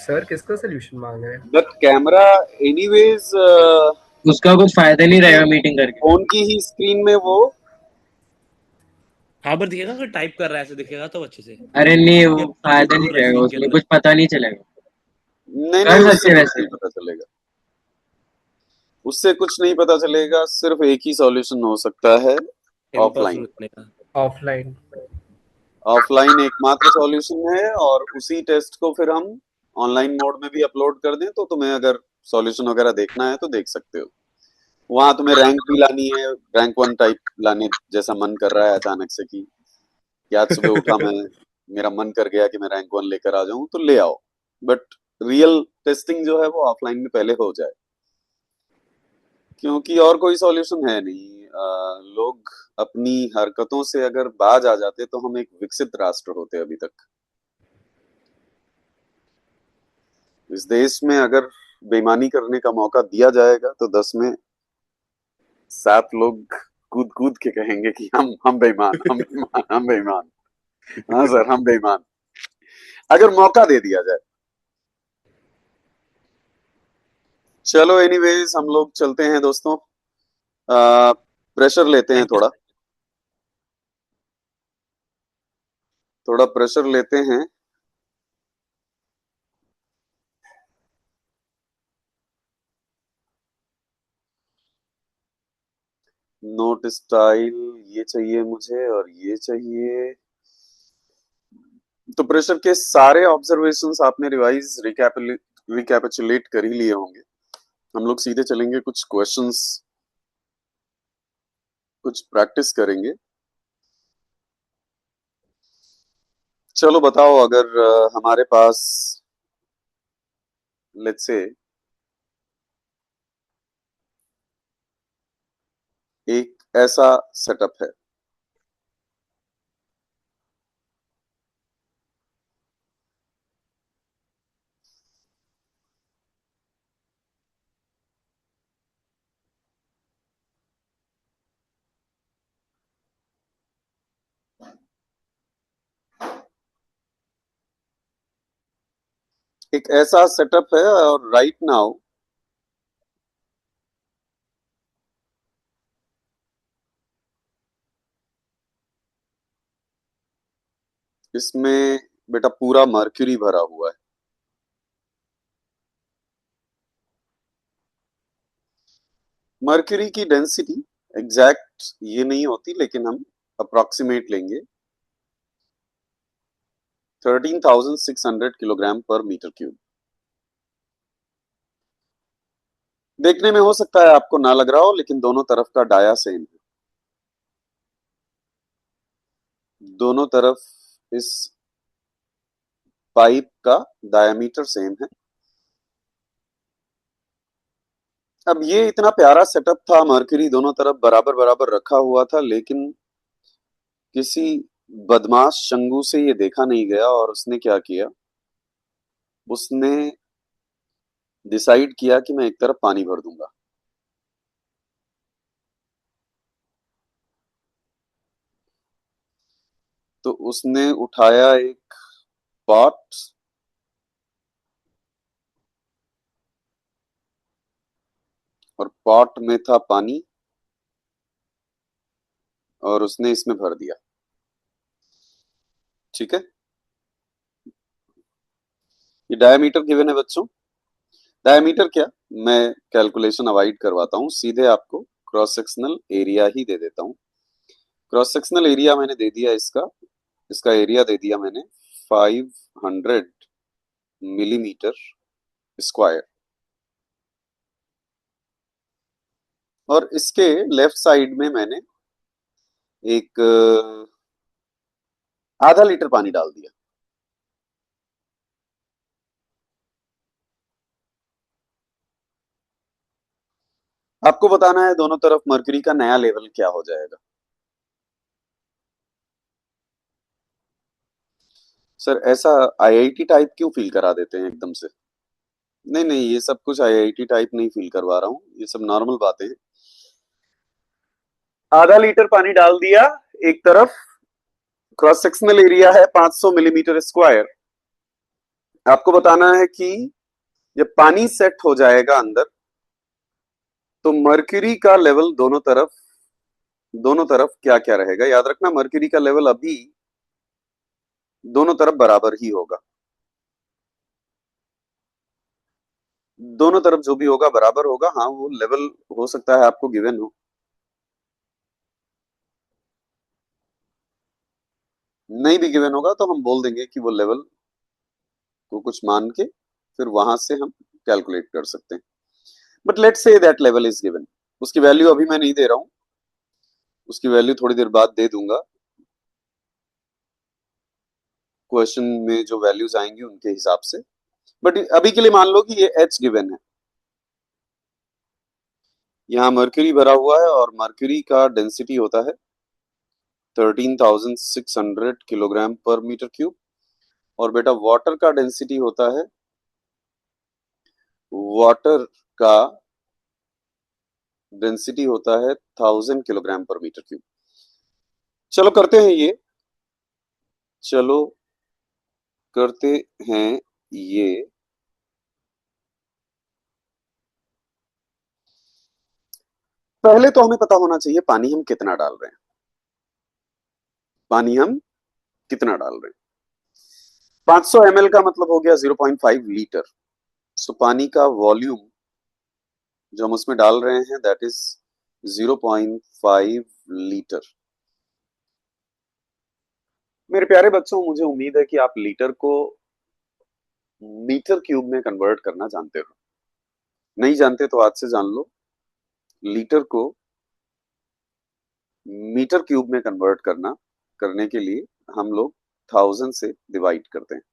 Sir किसका solution मांग रहे हैं? बट कैमरा एनीवेज उसका कुछ फायदा नहीं रहेगा मीटिंग करके। फोन की ही स्क्रीन में वो हाँ पर दिखेगा अगर टाइप कर रहा है ऐसे दिखेगा तो अच्छे से। अरे नहीं वो फायदा नहीं दूर रहेगा, स्क्रीन के उसमें अंदर। कुछ पता नहीं चलेगा। नहीं कर नहीं, सकते उससे कुछ वैसे। नहीं पता चलेगा, उससे कुछ नहीं पता चलेगा। सिर्फ एक ही सॉल्यूशन हो सकता है, ऑफलाइन। ऑफलाइन ऑफलाइन एकमात्र सॉल्यूशन है, और उसी टेस्ट को फिर हम ऑनलाइन मोड में भी अपलोड कर दें तो तुम्हें अगर सॉल्यूशन वगैरह देखना है तो देख सकते हो। वहां तुम्हें रैंक भी लानी है, रैंक 1 टाइप लाने जैसा मन कर रहा है अचानक से कि आज सुबह उठा मैं, मेरा मन कर गया कि मैं रैंक 1 लेकर आ जाऊं, तो ले आओ। बट रियल टेस्टिंग जो है वो ऑफलाइन में पहले हो जाए, क्योंकि और कोई सॉल्यूशन है नहीं। लोग अपनी हरकतों से अगर बाज आ जाते तो हम एक विकसित राष्ट्र होते अभी तक। इस देश में अगर बेईमानी करने का मौका दिया जाएगा तो 10 में 7 लोग कूद कूद के कहेंगे कि हम बेईमान, हम बेईमान, हम बेईमान। हाँ सर, हम बेईमान, अगर मौका दे दिया जाए। चलो एनीवेज, हम लोग चलते हैं दोस्तों, प्रेशर लेते हैं, थोड़ा थोड़ा प्रेशर लेते हैं। नोट स्टाइल ये चाहिए मुझे, और ये चाहिए। तो प्रेशर के सारे ऑब्जर्वेशंस आपने रिवाइज रिकैपिचुलेट कर ही लिए होंगे। हम लोग सीधे चलेंगे, कुछ क्वेश्चंस, कुछ प्रैक्टिस करेंगे। चलो बताओ, अगर हमारे पास लेट्स से एक ऐसा सेटअप है, एक ऐसा सेटअप है, और राइट नाउ इसमें बेटा पूरा मर्क्यूरी भरा हुआ है। मर्क्यूरी की डेंसिटी एग्जैक्ट ये नहीं होती, लेकिन हम अप्रोक्सीमेट लेंगे 13,600 किलोग्राम पर मीटर क्यूब। देखने में हो सकता है आपको ना लग रहा हो, लेकिन दोनों तरफ का डाया सेम है। दोनों तरफ इस पाइप का डायमीटर सेम है। अब ये इतना प्यारा सेटअप था, मर्क्यूरी दोनों तरफ बराबर बराबर रखा हुआ था, लेकिन किसी बदमाश शंगू से ये देखा नहीं गया, और उसने क्या किया, उसने डिसाइड किया कि मैं एक तरफ पानी भर दूंगा। तो उसने उठाया एक पॉट, और पॉट में था पानी, और उसने इसमें भर दिया। ठीक है, ये डायमीटर गिवन है बच्चों। डायमीटर क्या, मैं कैलकुलेशन अवॉइड करवाता हूं, सीधे आपको क्रॉस सेक्शनल एरिया ही दे देता हूं। क्रॉस सेक्शनल एरिया मैंने दे दिया, इसका इसका एरिया दे दिया मैंने 500 मिलीमीटर स्क्वायर। और इसके लेफ्ट साइड में मैंने एक आधा लीटर पानी डाल दिया। आपको बताना है दोनों तरफ मर्क्यूरी का नया लेवल क्या हो जाएगा। सर ऐसा आईआईटी टाइप क्यों फील करा देते हैं एकदम से? नहीं नहीं, ये सब कुछ आईआईटी टाइप नहीं फील करवा रहा हूँ, ये सब नॉर्मल बातें हैं। आधा लीटर पानी डाल दिया एक तरफ, क्रॉस सेक्शनल एरिया है 500 मिलीमीटर स्क्वायर। आपको बताना है कि जब पानी सेट हो जाएगा अंदर तो मर्क्यूरी का लेवल दोनों तरफ क्या क्या रहेगा। याद रखना मर्क्यूरी का लेवल अभी दोनों तरफ बराबर ही होगा, दोनों तरफ जो भी होगा बराबर होगा। हाँ वो लेवल हो सकता है आपको गिवन हो, नहीं भी गिवन होगा तो हम बोल देंगे कि वो लेवल को कुछ मान के फिर वहां से हम कैलकुलेट कर सकते हैं। But let's say that level is given. उसकी वैल्यू अभी मैं नहीं दे रहा हूं, उसकी वैल्यू थोड़ी देर बाद दे दूंगा। क्वेश्चन में जो वैल्यूज आएंगी उनके हिसाब से। बट अभी के लिए मान लो कि ये एच गिवन है, यहाँ मर्क्यूरी भरा हुआ है और मर्क्यूरी का डेंसिटी होता है 13,600 किलोग्राम पर मीटर क्यूब। और बेटा वाटर का डेंसिटी होता है, वाटर का डेंसिटी होता है 1000 किलोग्राम पर मीटर क्यूब। चलो करते हैं ये, चलो करते हैं ये। पहले तो हमें पता होना चाहिए पानी हम कितना डाल रहे हैं, पानी हम कितना डाल रहे हैं। 500 ml का मतलब हो गया 0.5 लीटर। सो पानी का वॉल्यूम जो हम उसमें डाल रहे हैं दैट इज 0.5 लीटर। मेरे प्यारे बच्चों, मुझे उम्मीद है कि आप लीटर को मीटर क्यूब में कन्वर्ट करना जानते हो। नहीं जानते तो आज से जान लो, लीटर को मीटर क्यूब में कन्वर्ट करने के लिए हम लोग 1000 से डिवाइड करते हैं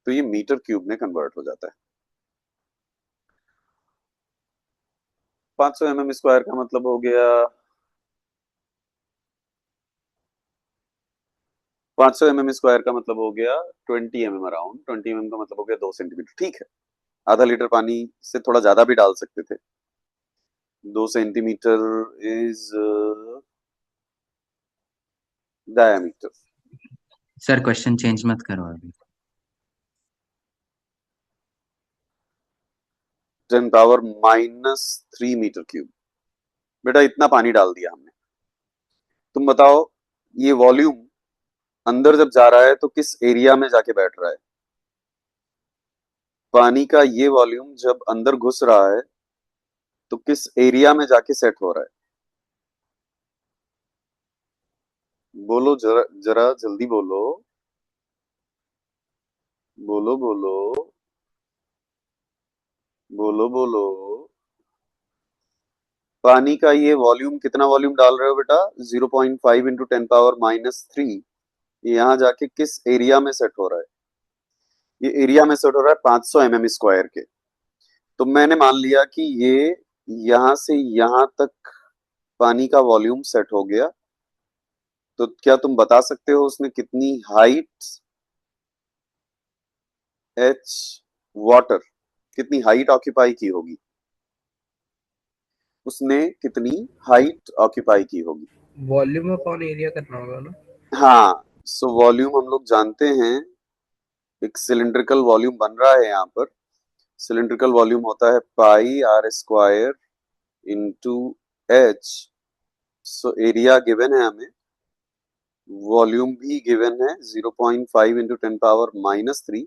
तो ये मीटर क्यूब में कन्वर्ट हो जाता है। 500 mm स्क्वायर का मतलब हो गया 500 mm स्क्वायर का मतलब हो गया 20 mm, अराउंड 20 mm का मतलब हो गया 2 सेंटीमीटर। ठीक है, आधा लीटर पानी से थोड़ा ज्यादा भी डाल सकते थे। 2 centimetre is diameter. Sir question change मत करो अभी। 10 पावर -3 मीटर क्यूब। बेटा इतना पानी डाल दिया हमने, तुम बताओ ये वॉल्यूम अंदर जब जा रहा है तो किस एरिया में जाके बैठ रहा है। पानी का ये वॉल्यूम जब अंदर घुस रहा है तो किस एरिया में जाके सेट हो रहा है। बोलो जरा जरा जल्दी बोलो, बोलो बोलो बोलो बोलो। पानी का ये वॉल्यूम कितना वॉल्यूम डाल रहे हो बेटा? 0.5 इंटू 10 पावर -3। यहाँ जाके किस एरिया में सेट हो रहा है? ये एरिया में सेट हो रहा है 500 mm स्क्वायर के। तो मैंने मान लिया कि ये यहां से यहां तक पानी का वॉल्यूम सेट हो गया। तो क्या तुम बता सकते हो उसने कितनी हाइट, एच वाटर कितनी हाइट ऑक्यूपाई की होगी? उसने कितनी हाइट ऑक्यूपाई की होगी? वॉल्यूम अपॉन एरिया करना होगा ना। हाँ, सो वॉल्यूम हम लोग जानते हैं, एक सिलिंड्रिकल वॉल्यूम बन रहा है यहाँ पर। सिलिंड्रिकल वॉल्यूम होता है pi r square into h. So area given है हमें, वॉल्यूम भी गिवन है 0.5 इंटू 10 पावर -3।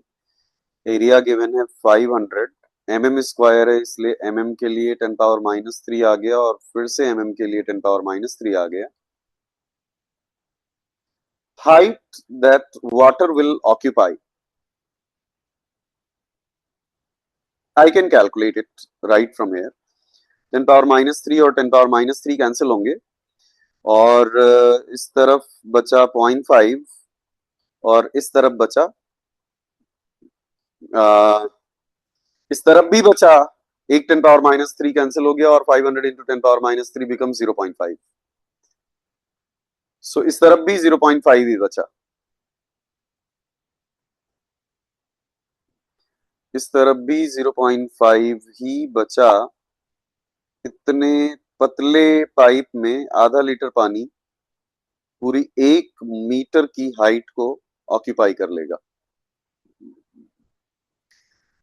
एरिया गिवन है 500। mm स्क्वायर है इसलिए mm के लिए 10 पावर -3 आ गया और फिर से mm के लिए 10 पावर -3 आ गया। height that water will occupy, I can calculate it right from here. 10 power -3 और 10 पावर -3 कैंसिल होंगे और इस तरफ बचा 0.5 और इस तरफ बचा इस तरफ भी बचा एक। 10 पावर -3 कैंसिल हो गया और 500 इंटू 10 पावर -3 बिकम 0.5। सो इस तरफ भी 0.5 ही बचा, इस तरफ भी 0.5 ही बचा। इतने पतले पाइप में आधा लीटर पानी पूरी 1 मीटर की हाइट को ऑक्यूपाई कर लेगा।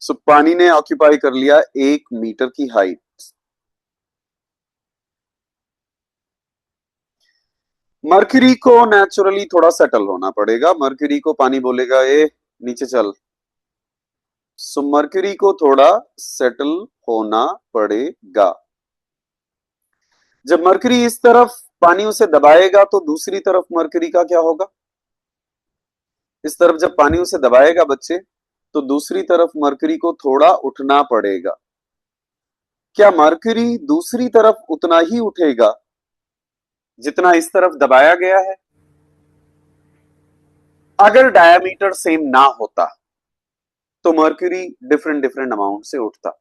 सो पानी ने ऑक्यूपाई कर लिया 1 मीटर की हाइट। मर्क्यूरी को नेचुरली थोड़ा सेटल होना पड़ेगा। मर्क्यूरी को पानी बोलेगा ए नीचे चल। सो मर्क्यूरी को थोड़ा सेटल होना पड़ेगा। जब मर्क्यूरी इस तरफ पानी उसे दबाएगा तो दूसरी तरफ मर्क्यूरी का क्या होगा? इस तरफ जब पानी उसे दबाएगा बच्चे, तो दूसरी तरफ मर्क्यूरी को थोड़ा उठना पड़ेगा। क्या मर्क्यूरी दूसरी तरफ उतना ही उठेगा जितना इस तरफ दबाया गया है? अगर डायमीटर सेम ना होता तो मर्क्यूरी डिफरेंट डिफरेंट अमाउंट से उठता,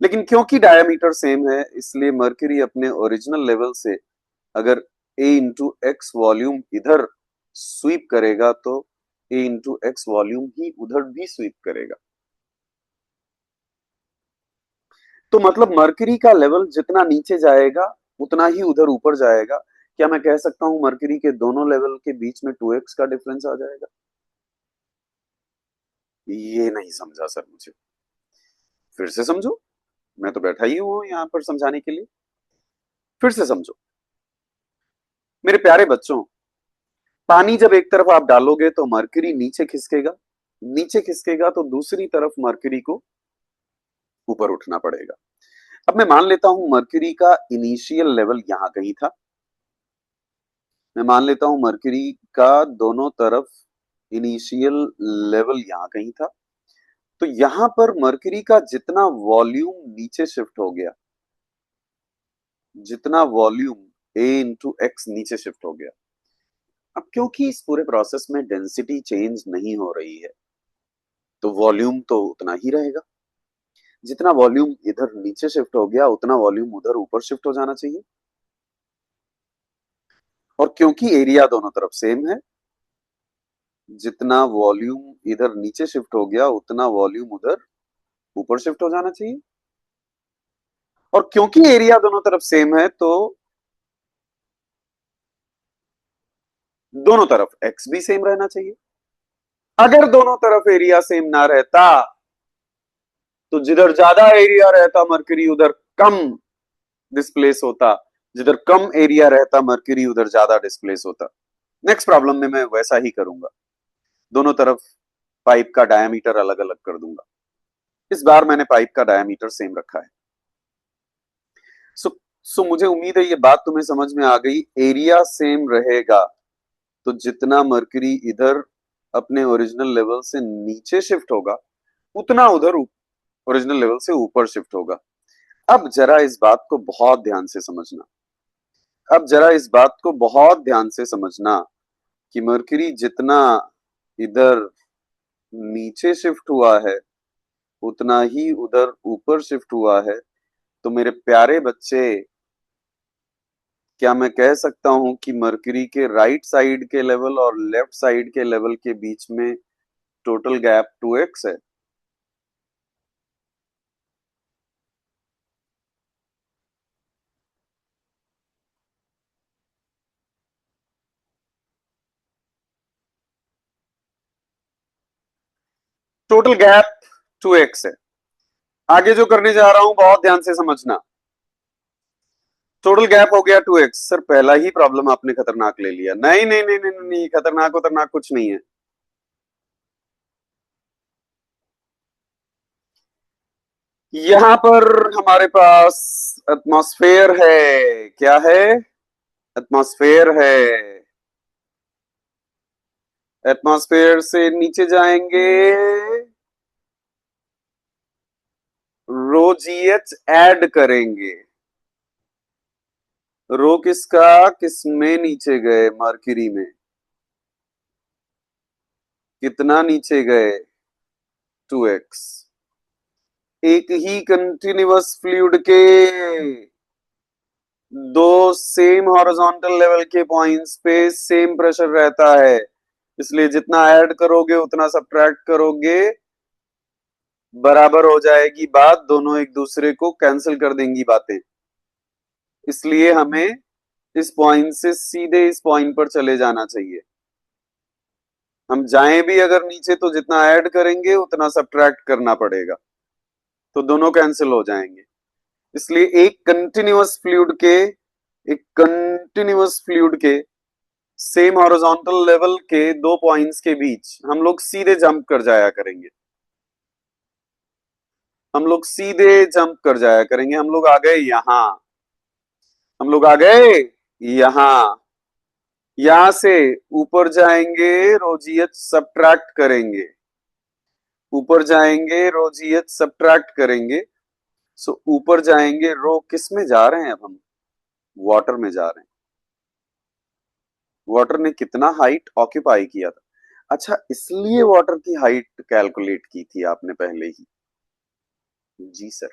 लेकिन क्योंकि डायमीटर सेम है इसलिए मर्क्यूरी अपने ओरिजिनल लेवल से अगर a इंटू एक्स वॉल्यूम इधर स्वीप करेगा तो a इंटू एक्स वॉल्यूम ही उधर भी स्वीप करेगा। तो मतलब मर्क्यूरी का लेवल जितना नीचे जाएगा उतना ही उधर ऊपर जाएगा। क्या मैं कह सकता हूं मर्क्यूरी के दोनों लेवल के बीच में 2x का डिफरेंस आ जाएगा? ये नहीं समझा सर मुझे, फिर से समझो। मैं तो बैठा ही हूं यहां पर समझाने के लिए, फिर से समझो मेरे प्यारे बच्चों। पानी जब एक तरफ आप डालोगे तो मर्क्यूरी नीचे खिसकेगा, नीचे खिसकेगा तो दूसरी तरफ मर्क्यूरी को ऊपर उठना पड़ेगा। अब मैं मान लेता हूं मर्क्यूरी का इनिशियल लेवल यहां कहीं था। मैं मान लेता हूं मर्क्यूरी का दोनों तरफ इनिशियल लेवल यहां कहीं था। तो यहां पर मर्क्यूरी का जितना वॉल्यूम नीचे शिफ्ट हो गया, जितना वॉल्यूम a इंटू एक्स नीचे शिफ्ट हो गया। अब क्योंकि इस पूरे प्रोसेस में डेंसिटी चेंज नहीं हो रही है तो वॉल्यूम तो उतना ही रहेगा। जितना वॉल्यूम इधर नीचे शिफ्ट हो गया उतना वॉल्यूम उधर ऊपर शिफ्ट हो जाना चाहिए। और क्योंकि एरिया दोनों तरफ सेम है, जितना वॉल्यूम इधर नीचे शिफ्ट हो गया उतना वॉल्यूम उधर ऊपर शिफ्ट हो जाना चाहिए। और क्योंकि एरिया दोनों तरफ सेम है तो दोनों तरफ एक्स भी सेम रहना चाहिए। अगर दोनों तरफ एरिया सेम ना रहता तो जिधर ज्यादा एरिया रहता मर्क्यूरी उधर कम डिस्प्लेस होता, जिधर कम एरिया रहता मर्क्यूरी उधर ज्यादा डिस्प्लेस होता। नेक्स्ट प्रॉब्लम में मैं वैसा ही करूंगा, दोनों तरफ पाइप का डायमीटर अलग अलग कर दूंगा। इस बार मैंने पाइप का डायमीटर सेम रखा है। सो मुझे उम्मीद है ये बात तुम्हें समझ में आ गई। एरिया सेम रहेगा तो जितना मर्क्यूरी इधर अपने ओरिजिनल लेवल से नीचे शिफ्ट होगा उतना उधर ओरिजिनल लेवल से ऊपर शिफ्ट होगा। अब जरा इस बात को बहुत ध्यान से समझना, अब जरा इस बात को बहुत ध्यान से समझना कि मर्क्यूरी जितना इधर नीचे शिफ्ट हुआ है उतना ही उधर ऊपर शिफ्ट हुआ है। तो मेरे प्यारे बच्चे, क्या मैं कह सकता हूं कि मर्क्यूरी के राइट साइड के लेवल और लेफ्ट साइड के लेवल के बीच में टोटल गैप 2x है? टोटल गैप 2x है। आगे जो करने जा रहा हूं बहुत ध्यान से समझना। टोटल गैप हो गया 2x। सर पहला ही प्रॉब्लम आपने खतरनाक ले लिया। नहीं नहीं नहीं नहीं, नहीं, नहीं खतरनाक कुछ नहीं है। यहां पर हमारे पास एटमॉस्फेयर है। क्या है? एटमॉस्फेयर है। एटमॉस्फेयर से नीचे जाएंगे, रो जी एच ऐड करेंगे। रो किसका किसमें नीचे गए? मर्क्यूरी में। कितना नीचे गए? 2x। एक ही कंटिन्यूअस फ्लूइड के दो सेम हॉरिजॉन्टल लेवल के पॉइंट्स पे सेम प्रेशर रहता है, इसलिए जितना ऐड करोगे उतना सब्ट्रैक्ट करोगे बराबर हो जाएगी बात। दोनों एक दूसरे को कैंसिल कर देंगी बातें। इसलिए हमें इस पॉइंट से सीधे इस पॉइंट पर चले जाना चाहिए। हम जाएं भी अगर नीचे तो जितना ऐड करेंगे उतना सब्ट्रैक्ट करना पड़ेगा, तो दोनों कैंसिल हो जाएंगे। इसलिए एक कंटिन्यूअस फ्लूइड के सेम हॉरिजॉन्टल लेवल के दो पॉइंट्स के बीच हम लोग सीधे जंप कर जाया करेंगे। हम लोग सीधे जंप कर जाया करेंगे। हम लोग आ गए यहां, हम लोग आ गए यहां, यहां से ऊपर जाएंगे, रोजीएच सब्ट्रैक्ट करेंगे, ऊपर जाएंगे रोजीएच सब्ट्रैक्ट करेंगे। सो ऊपर जाएंगे, रो किस में जा रहे हैं अब हम? वाटर में जा रहे हैं। वाटर ने कितना हाइट ऑक्यूपाई किया था? अच्छा, इसलिए वाटर की हाइट कैलकुलेट की थी आपने पहले ही? जी सर,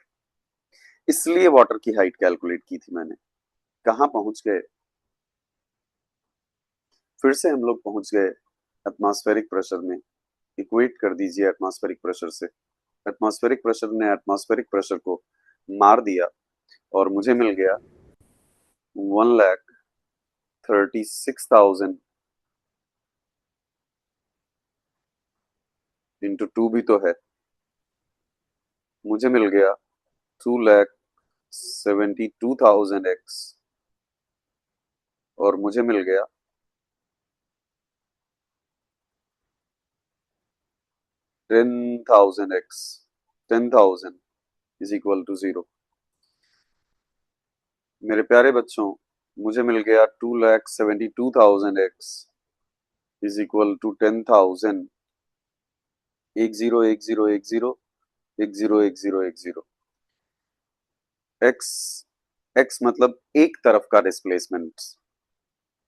इसलिए वाटर की हाइट कैलकुलेट की थी मैंने। कहां पहुंच गए? फिर से हम लोग पहुंच गए एटमॉस्फेरिक प्रेशर में। इक्वेट कर दीजिए एटमॉस्फेरिक प्रेशर से। एटमॉस्फेरिक प्रेशर ने एटमॉस्फेरिक प्रेशर को मार दिया और मुझे मिल गया 1,36,000 इंटू 2 भी तो है। मुझे मिल गया 2,72,000 एक्स, और मुझे मिल गया 10,000 एक्स। 10,000 is equal to 0। मेरे प्यारे बच्चों, मुझे मिल गया 2,72,000 X is equal to 10,000। 10 10 10 10 10 10। X, X मतलब एक तरफ का डिस्प्लेसमेंट,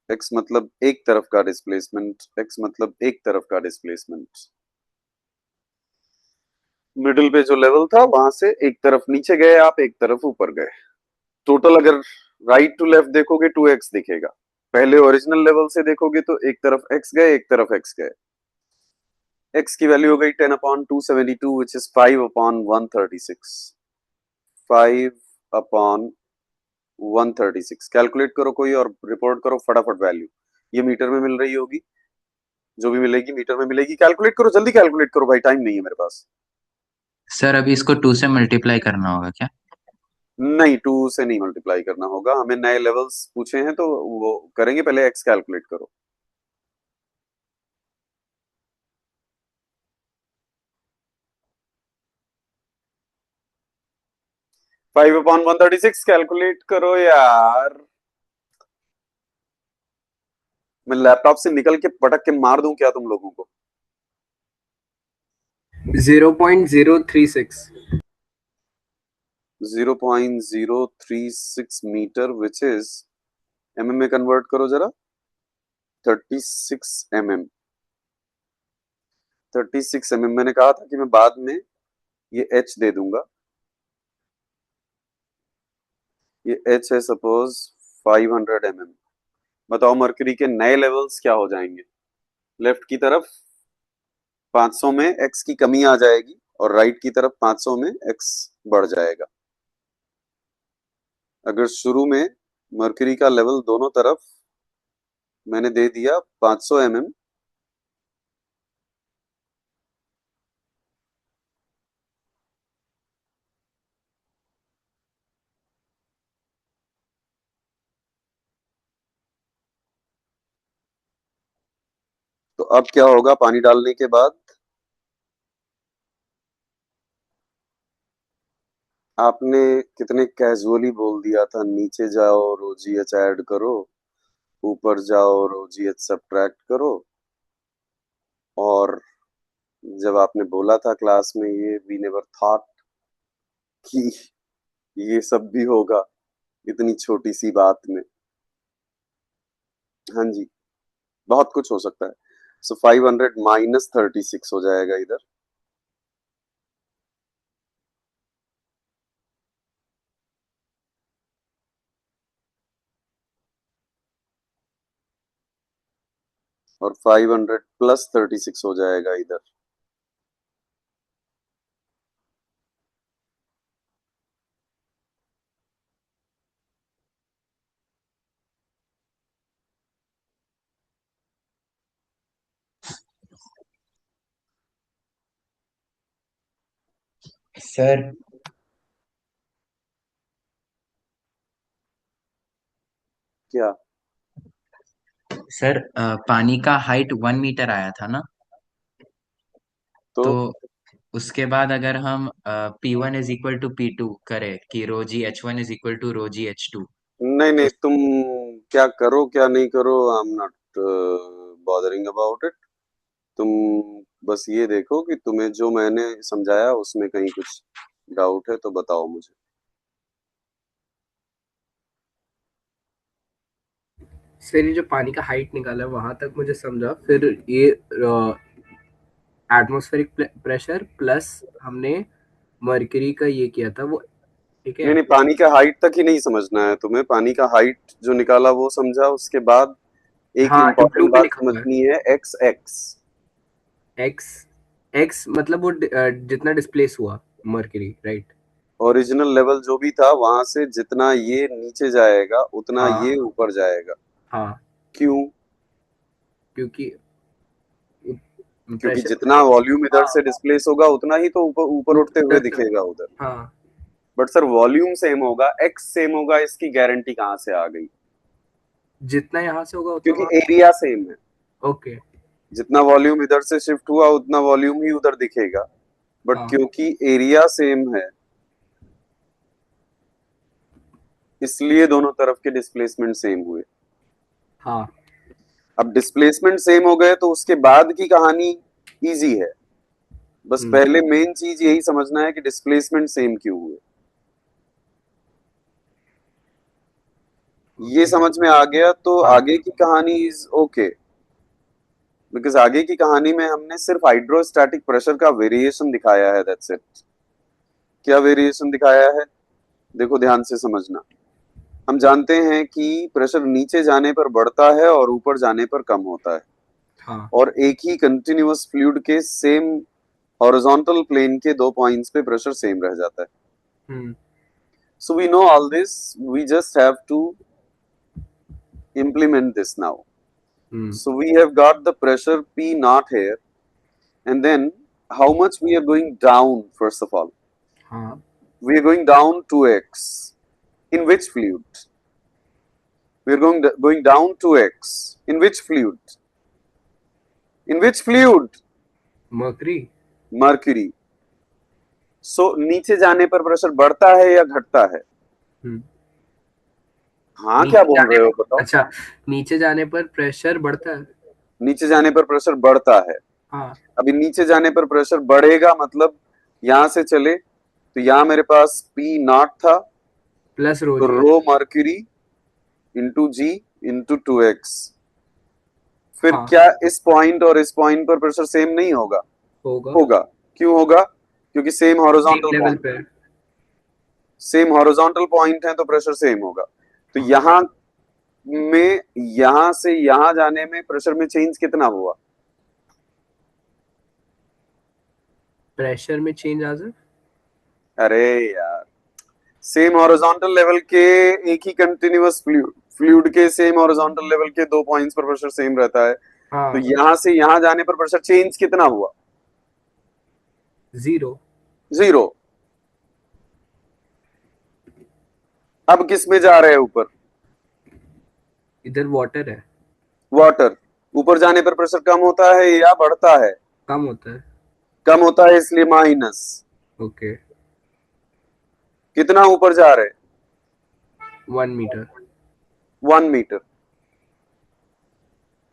एक्स मतलब एक तरफ का डिस्प्लेसमेंट, एक्स मतलब एक तरफ का डिस्प्लेसमेंट। मिडिल पे जो लेवल था वहां से एक तरफ नीचे गए आप, एक तरफ ऊपर गए। टोटल अगर राइट टू लेफ्ट देखोगे 2x दिखेगा। पहले ओरिजिनल लेवल से देखोगे तो एक तरफ x गए, एक तरफ x गए। x की वैल्यू हो गई 10/272 विच इज 5/136। 5/136 कैलकुलेट करो कोई और रिपोर्ट करो फटाफट वैल्यू। ये मीटर में मिल रही होगी, जो भी मिलेगी मीटर में मिलेगी। कैलकुलेट करो, जल्दी कैलकुलेट करो भाई, टाइम नहीं है मेरे पास। सर अभी इसको 2 से मल्टीप्लाई करना होगा क्या? नहीं, 2 से नहीं मल्टीप्लाई करना होगा, हमें नए लेवल्स पूछे हैं तो वो करेंगे। पहले x कैलकुलेट करो। 5/136 कैलकुलेट करो यार। मैं लैपटॉप से निकल के पटक के मार दूं क्या तुम लोगों को? 0.036। 0.036 मीटर विच इज mm में कन्वर्ट करो जरा। 36 mm। 36 mm मैंने कहा था कि मैं बाद में ये h दे दूंगा। ये h है सपोज 500 mm। बताओ मरकरी के नए लेवल्स क्या हो जाएंगे? लेफ्ट की तरफ 500 में x की कमी आ जाएगी और राइट की तरफ 500 में x बढ़ जाएगा। अगर शुरू में मरकरी का लेवल दोनों तरफ मैंने दे दिया 500 mm, तो अब क्या होगा पानी डालने के बाद? आपने कितने कैजुअली बोल दिया था नीचे जाओ रोजीएच ऐड करो, ऊपर जाओ रोजीएच सब्ट्रैक्ट करो। और जब आपने बोला था क्लास में, ये वी नेवर थॉट कि ये सब भी होगा इतनी छोटी सी बात में। हाँ जी, बहुत कुछ हो सकता है। सो 500 माइनस 36 हो जाएगा इधर। और 500 प्लस 36 हो जाएगा इधर। सर क्या? सर पानी का हाइट 1 मीटर आया था ना, तो तो उसके बाद अगर हम P1 = P2 करें कि ρg H1 = ρg H2, नहीं तो नहीं, तुम क्या करो क्या नहीं करो, I am not bothering about it. तुम बस ये देखो कि तुम्हें जो मैंने समझाया उसमें कहीं कुछ डाउट है तो बताओ मुझे। सर ये जो पानी का हाइट निकाला है वहां तक मुझे समझा, फिर ये एटमॉस्फेरिक प्रेशर प्लस हमने मर्क्यूरी का ये किया था वो, ठीक नहीं है। नहीं, पानी का हाइट तक ही नहीं समझना है तुम्हें। पानी का हाइट जो निकाला वो समझा, उसके बाद एक हाँ ब्लू इम्पोर्टेंट पे बात लिखा हुआ है समझनी है, एक्स एक्स। एक्स। एक्स मतलब वो जितना डिस्प्लेस हुआ मर्क्यूरी, राइट। ओरिजिनल लेवल जो भी था वहां से जितना ये नीचे जाएगा उतना हाँ ये ऊपर जाएगा। हाँ, क्यों? क्योंकि क्योंकि प्रेशर। जितना वॉल्यूम इधर हाँ से डिस्प्लेस होगा उतना ही तो ऊपर ऊपर उठते हुए उधर से, दिखेगा उधर। हाँ बट सर वॉल्यूम सेम होगा, एक्स सेम होगा, इसकी गारंटी कहाँ से आ गई? जितना यहाँ से होगा उतना क्योंकि वहां। एरिया सेम है। ओके। जितना वॉल्यूम इधर से शिफ्ट हुआ उतना वॉल्यूम ही उधर दिखेगा। बट हाँ क्योंकि एरिया सेम है इसलिए दोनों तरफ के डिस्प्लेसमेंट सेम हुए। हाँ। अब डिस्प्लेसमेंट सेम हो गए तो उसके बाद की कहानी इजी है। बस हम्म। पहले मेन चीज यही समझना है कि डिस्प्लेसमेंट सेम क्यों हुए। ये ओके। समझ में आ गया तो हाँ आगे की कहानी इज ओके। बिकॉज आगे की कहानी में हमने सिर्फ हाइड्रोस्टैटिक प्रेशर का वेरिएशन दिखाया है, दैट्स इट। क्या वेरिएशन दिखाया है? देखो ध्यान से समझना। हम जानते हैं कि प्रेशर नीचे जाने पर बढ़ता है और ऊपर जाने पर कम होता है। हाँ। और एक ही कंटिन्यूअस फ्लूइड के सेम हॉरिजॉन्टल प्लेन के दो पॉइंट्स पे प्रेशर सेम रह जाता है। हम्म। So we know all this. We just have to implement this now. Hmm. So we have got the pressure P naught here, and then how much we are going down. First of all, हाँ we are going down 2x. In which fluid? We are going down 2x. In which fluid? In which fluid? Mercury. Mercury. So नीचे जाने पर pressure बढ़ता है या घटता है? हम्म। हाँ, क्या नीचे बोल जाने रहे हो पर, बताओ? अच्छा, नीचे जाने पर प्रेशर बढ़ता है। नीचे जाने पर प्रेशर बढ़ता है। हाँ अभी नीचे जाने पर प्रेशर बढ़ेगा मतलब यहां से चले तो यहां मेरे पास P नॉट था, प्लस रो तो जी रो मर्क्यूरी इंटू जी इंटू 2x। फिर हाँ क्या इस पॉइंट और इस पॉइंट पर प्रेशर सेम नहीं होगा? होगा। होगा। क्यों होगा? क्योंकि same same horizontal level point पे है। है। सेम हॉरिजॉन्टल पॉइंट है तो प्रेशर सेम होगा। तो हाँ, यहां में यहां से यहां जाने में प्रेशर में चेंज कितना हुआ? प्रेशर में चेंज आ जाए। अरे यार, सेम हॉरिजॉन्टल लेवल के एक ही कंटिन्यूअस फ्लूइड के सेम हॉरिजॉन्टल लेवल के दो पॉइंट्स पर प्रेशर सेम रहता है। तो हाँ यहां से यहां जाने पर प्रेशर चेंज कितना हुआ? जीरो। जीरो। अब किस में जा रहे हैं ऊपर? इधर वाटर है। वाटर। ऊपर जाने पर प्रेशर कम होता है या बढ़ता है? कम होता है। कम होता है इसलिए माइनस। ओके। कितना ऊपर जा रहे? 1 मीटर। 1 मीटर।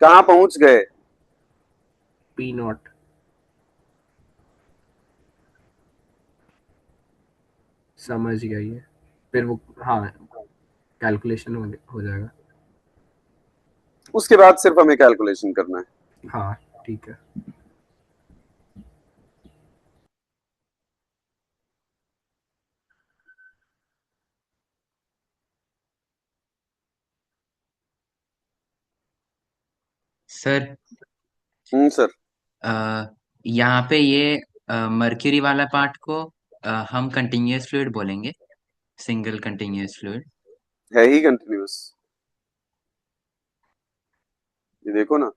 कहां पहुंच गए? P not. समझ गया ये। फिर वो, हाँ, कैलकुलेशन हो जाएगा। उसके बाद सिर्फ हमें कैलकुलेशन करना है। हाँ ठीक है। Sir sir. अ, यहाँ पे ये मर्क्यूरी वाला पार्ट को हम कंटिन्यूअस फ्लूइड बोलेंगे, सिंगल कंटिन्यूअस फ्लूइड। है ही कंटिन्यूअस। ये देखो ना।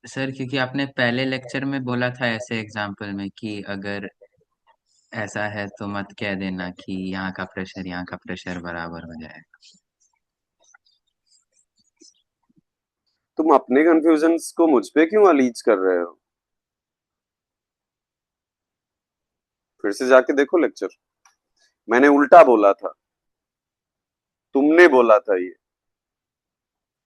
सर क्योंकि आपने पहले लेक्चर में बोला था ऐसे एग्जाम्पल में कि अगर ऐसा है तो मत कह देना कि यहाँ का प्रेशर बराबर हो जाए। तुम अपने कंफ्यूजन्स को मुझ पे क्यों अलीज कर रहे हो? फिर से जाके देखो लेक्चर, मैंने उल्टा बोला था, तुमने बोला था ये।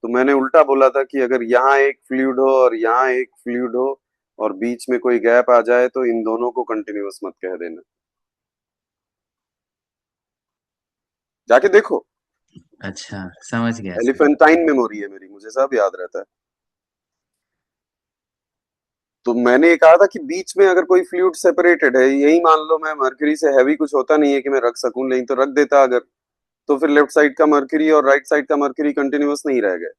तो मैंने उल्टा बोला था कि अगर यहाँ एक फ्लूइड हो और यहाँ एक फ्लूइड हो और बीच में कोई गैप आ जाए तो इन दोनों को कंटिन्यूअस मत कह देना। जाके देखो, अच्छा समझ गया सर। एलिफेंटाइन मेमोरी है मेरी, मुझे सब याद रहता है। तो मैंने ये कहा था कि बीच में अगर कोई फ्लूइड सेपरेटेड है, यही मान लो मैं मर्करी से हैवी कुछ होता नहीं है कि मैं रख सकूं, नहीं तो रख देता अगर, तो फिर लेफ्ट साइड का मर्करी और राइट साइड का मर्करी कंटिन्यूअस नहीं रह गए।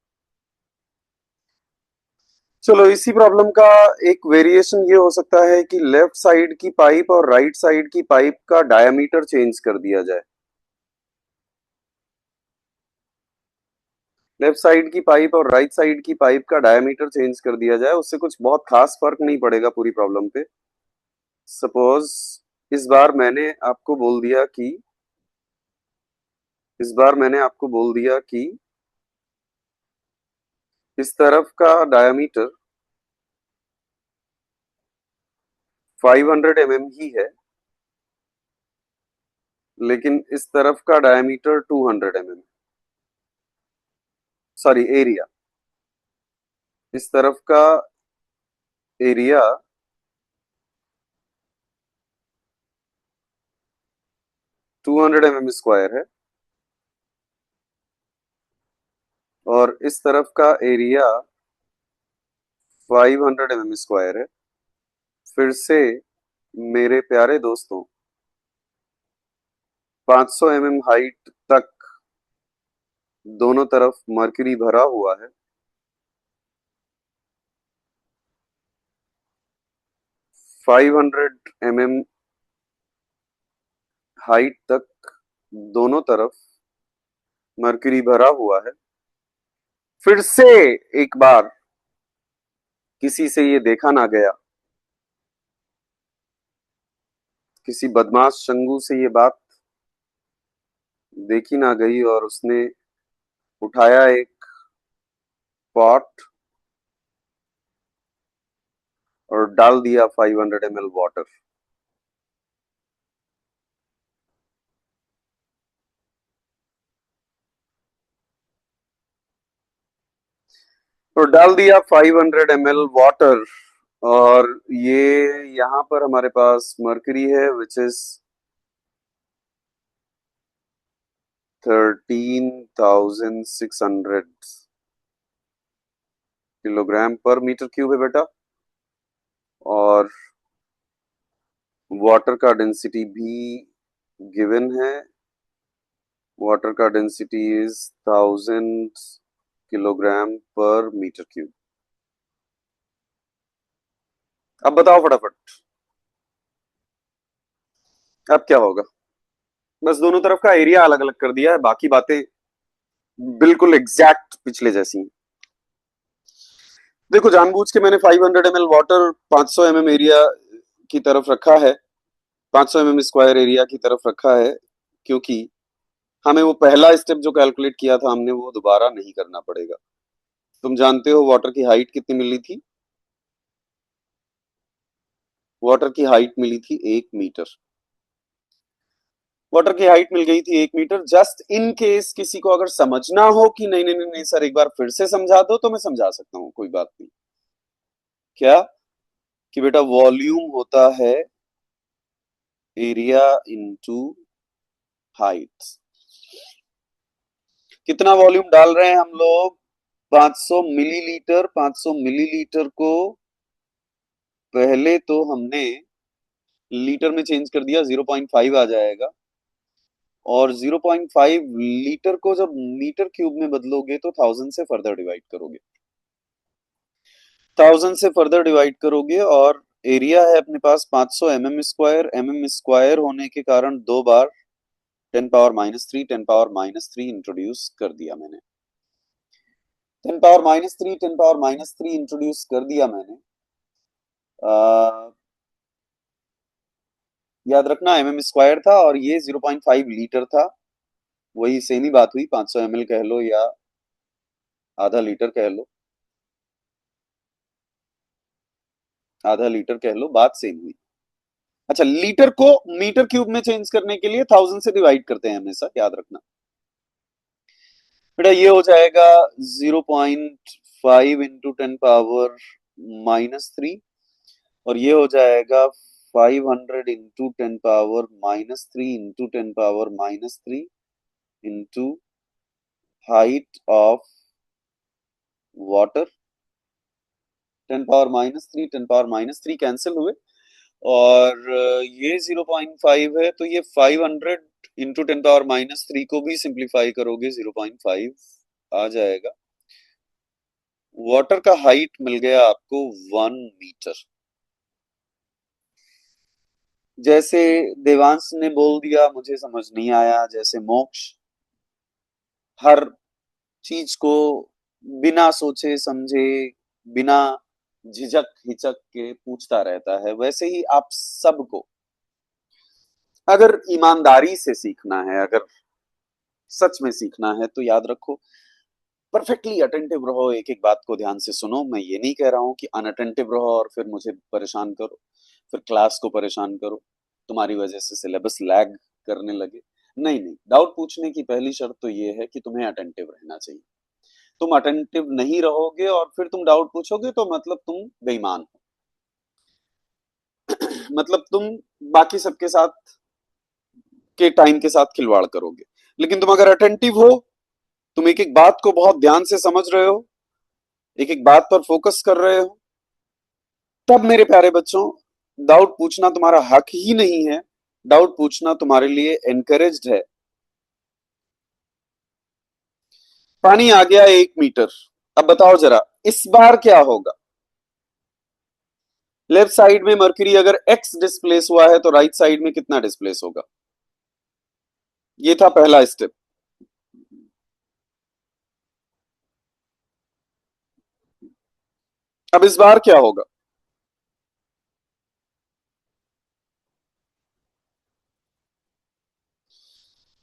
चलो इसी प्रॉब्लम का एक वेरिएशन ये हो सकता है कि लेफ्ट साइड की पाइप और राइट साइड की पाइप का डायमीटर चेंज कर दिया जाए। लेफ्ट साइड की पाइप और राइट साइड की पाइप का डायमीटर चेंज कर दिया जाए, उससे कुछ बहुत खास फर्क नहीं पड़ेगा पूरी प्रॉब्लम पे। सपोज इस बार मैंने आपको बोल दिया कि इस बार मैंने आपको बोल दिया कि इस तरफ का डायमीटर 500 mm ही है, लेकिन इस तरफ का डायमीटर 200 mm, सॉरी एरिया, इस तरफ का एरिया 200 mm स्क्वायर है और इस तरफ का एरिया 500 mm स्क्वायर है। फिर से मेरे प्यारे दोस्तों, 500 mm हाइट तक दोनों तरफ मर्क्यूरी भरा हुआ है। 500 mm हाइट तक दोनों तरफ मर्क्यूरी भरा हुआ है। फिर से एक बार किसी से ये देखा ना गया, किसी बदमाश शंगू से ये बात देखी ना गई और उसने उठाया एक पॉट और डाल दिया 500 ml वाटर। तो डाल दिया 500 ml वाटर और ये यहाँ पर हमारे पास मर्करी है विच इज 13,600 किलोग्राम पर मीटर क्यूब है बेटा, और वाटर का डेंसिटी भी गिवन है। वाटर का डेंसिटी इज 1000 किलोग्राम पर मीटर क्यूब। अब बताओ फटाफट, अब क्या होगा? बस दोनों तरफ का एरिया अलग अलग कर दिया है, बाकी बातें बिल्कुल एग्जैक्ट पिछले जैसी हैं। देखो जानबूझ के मैंने 500 ml वाटर 500 mm एरिया की तरफ रखा है, 500 mm स्क्वायर एरिया की तरफ रखा है, क्योंकि हमें वो पहला स्टेप जो कैलकुलेट किया था हमने वो दोबारा नहीं करना पड़ेगा। तुम जानते हो वाटर की हाइट कितनी मिली थी? वाटर की हाइट मिली थी 1 मीटर। वाटर की हाइट मिल गई थी 1 मीटर। जस्ट इन केस किसी को अगर समझना हो कि नहीं नहीं नहीं नहीं सर एक बार फिर से समझा दो, तो मैं समझा सकता हूँ, कोई बात नहीं। क्या? कि बेटा वॉल्यूम होता है एरिया इनटू हाइट। कितना वॉल्यूम डाल रहे हैं हम लोग? 500 मिलीलीटर। 500 मिलीलीटर को पहले तो हमने लीटर में चेंज कर दिया, 0.5 आ जाएगा, और 0.5 लीटर को जब मीटर क्यूब में बदलोगे तो 1000 से फर्दर डिवाइड करोगे। 1000 से फर्दर डिवाइड करोगे और एरिया है अपने पास 500 mm स्क्वायर। mm स्क्वायर होने के कारण दो बार 10 पावर -3 10 पावर -3 इंट्रोड्यूस कर दिया मैंने। 10⁻³ 10⁻³ इंट्रोड्यूस कर दिया मैंने। याद रखना mm² था और ये 0.5 लीटर था, वही सेम ही बात हुई, 500 ml कह लो या आधा लीटर कह लो, आधा लीटर कह लो, बात सेम हुई। अच्छा, लीटर को मीटर क्यूब में चेंज करने के लिए 1000 से डिवाइड करते हैं हमेशा, याद रखना बेटा। ये हो जाएगा 0.5 इंटू 10⁻³ और ये हो जाएगा 500 into 10⁻³ into 10⁻³ into height of water. 10⁻³ 10⁻³ cancel हुए और ये 0.5 है, तो ये 500 इंटू 10⁻³ को भी सिंप्लीफाई करोगे 0.5 आ जाएगा। वाटर का हाइट मिल गया आपको 1 मीटर। जैसे देवांश ने बोल दिया मुझे समझ नहीं आया, जैसे मोक्ष हर चीज को बिना सोचे समझे, बिना झिझक हिचक के पूछता रहता है, वैसे ही आप सबको अगर ईमानदारी से सीखना है, अगर सच में सीखना है, तो याद रखो परफेक्टली अटेंटिव रहो, एक एक बात को ध्यान से सुनो। मैं ये नहीं कह रहा हूं कि अनअटेंटिव रहो और फिर मुझे परेशान करो, फिर क्लास को परेशान करो, तुम्हारी वजह से सिलेबस लैग करने लगे। नहीं नहीं, डाउट पूछने की पहली शर्त तो ये है कि तुम्हें अटेंटिव रहना चाहिए। तुम अटेंटिव नहीं रहोगे और फिर तुम डाउट पूछोगे तो मतलब तुम बेईमान हो, मतलब तुम बाकी सबके साथ के टाइम के साथ खिलवाड़ करोगे। लेकिन तुम अगर अटेंटिव हो, तुम एक एक बात को बहुत ध्यान से समझ रहे हो, एक एक बात पर फोकस कर रहे हो, तब मेरे प्यारे बच्चों डाउट पूछना तुम्हारा हक ही नहीं है, डाउट पूछना तुम्हारे लिए एनकरेज्ड है। पानी आ गया 1 मीटर, अब बताओ जरा इस बार क्या होगा। लेफ्ट साइड में मर्क्यूरी अगर x डिस्प्लेस हुआ है तो राइट साइड में कितना डिस्प्लेस होगा, ये था पहला स्टेप। अब इस बार क्या होगा,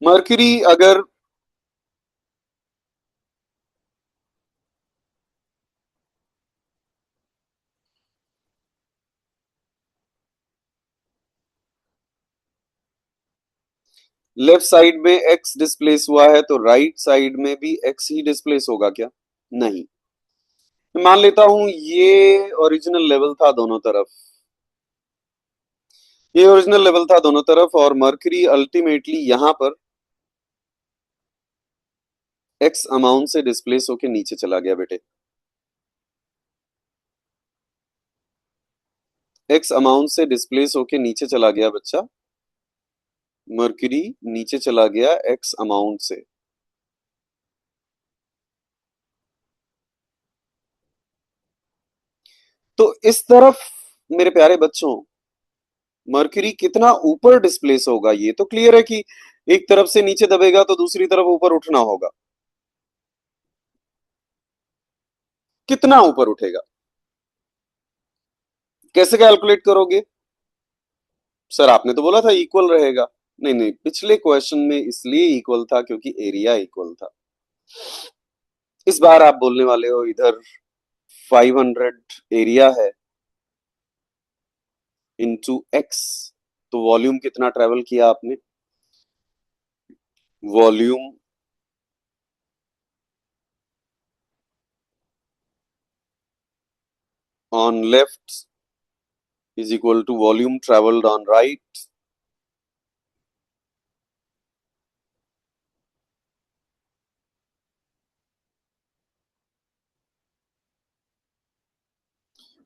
मर्क्यूरी अगर लेफ्ट साइड में x डिस्प्लेस हुआ है तो राइट साइड में भी x ही डिस्प्लेस होगा क्या? नहीं। मान लेता हूं ये ओरिजिनल लेवल था दोनों तरफ, ये ओरिजिनल लेवल था दोनों तरफ और मर्क्यूरी अल्टीमेटली यहां पर x अमाउंट से डिस्प्लेस होके नीचे चला गया बेटे। x अमाउंट से डिस्प्लेस होके नीचे चला गया बच्चा, मर्क्यूरी नीचे चला गया x अमाउंट से। तो इस तरफ मेरे प्यारे बच्चों मर्क्यूरी कितना ऊपर डिस्प्लेस होगा, ये तो क्लियर है कि एक तरफ से नीचे दबेगा तो दूसरी तरफ ऊपर उठना होगा। कितना ऊपर उठेगा, कैसे कैलकुलेट करोगे? सर आपने तो बोला था इक्वल रहेगा। नहीं नहीं, पिछले क्वेश्चन में इसलिए इक्वल था क्योंकि एरिया इक्वल था। इस बार आप बोलने वाले हो इधर 500 एरिया है इनटू x, तो वॉल्यूम कितना ट्रेवल किया आपने? Volume on left is equal to volume traveled on right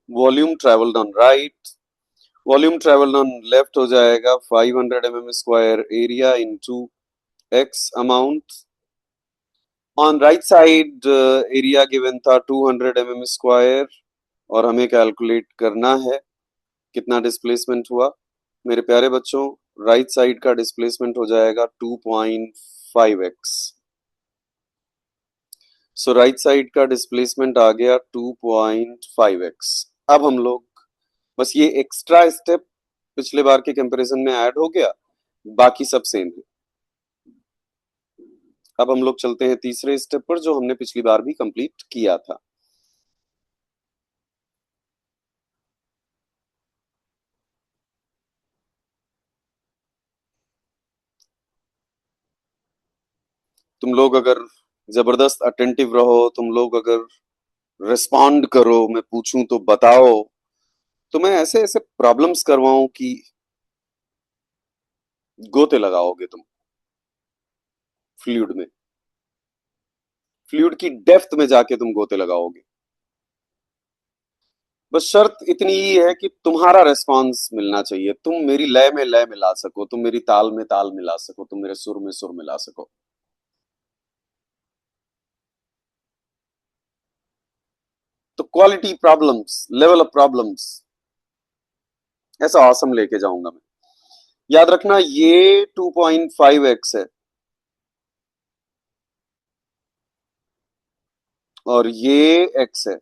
volume travelled on right, volume travelled on left हो जाएगा 500 mm² area into x amount. On right side area given था 200 mm² और हमें calculate करना है कितना डिस्प्लेसमेंट हुआ। मेरे प्यारे बच्चों राइट साइड का डिस्प्लेसमेंट हो जाएगा 2.5x। सो राइट साइड का डिस्प्लेसमेंट आ गया 2.5x। अब हम लोग बस ये एक्स्ट्रा स्टेप पिछले बार के कंपैरिजन में ऐड हो गया, बाकी सब सेम है। अब हम लोग चलते हैं तीसरे स्टेप पर जो हमने पिछली बार भी कंप्लीट किया था। तुम लोग अगर जबरदस्त अटेंटिव रहो, तुम लोग अगर रिस्पॉन्ड करो, मैं पूछूं तो बताओ, तो मैं ऐसे ऐसे प्रॉब्लम्स करवाऊं कि गोते लगाओगे तुम फ्लूइड में, फ्लूइड की डेप्थ में जाके तुम गोते लगाओगे। बस शर्त इतनी ही है कि तुम्हारा रेस्पॉन्स मिलना चाहिए, तुम मेरी लय में लय मिला सको, तुम मेरी ताल में ताल मिला सको, तुम मेरे सुर में सुर मिला सको। तो quality problems, level of problems, ऐसा ऑसम लेके जाऊंगा मैं। याद रखना ये 2.5x है और ये x है।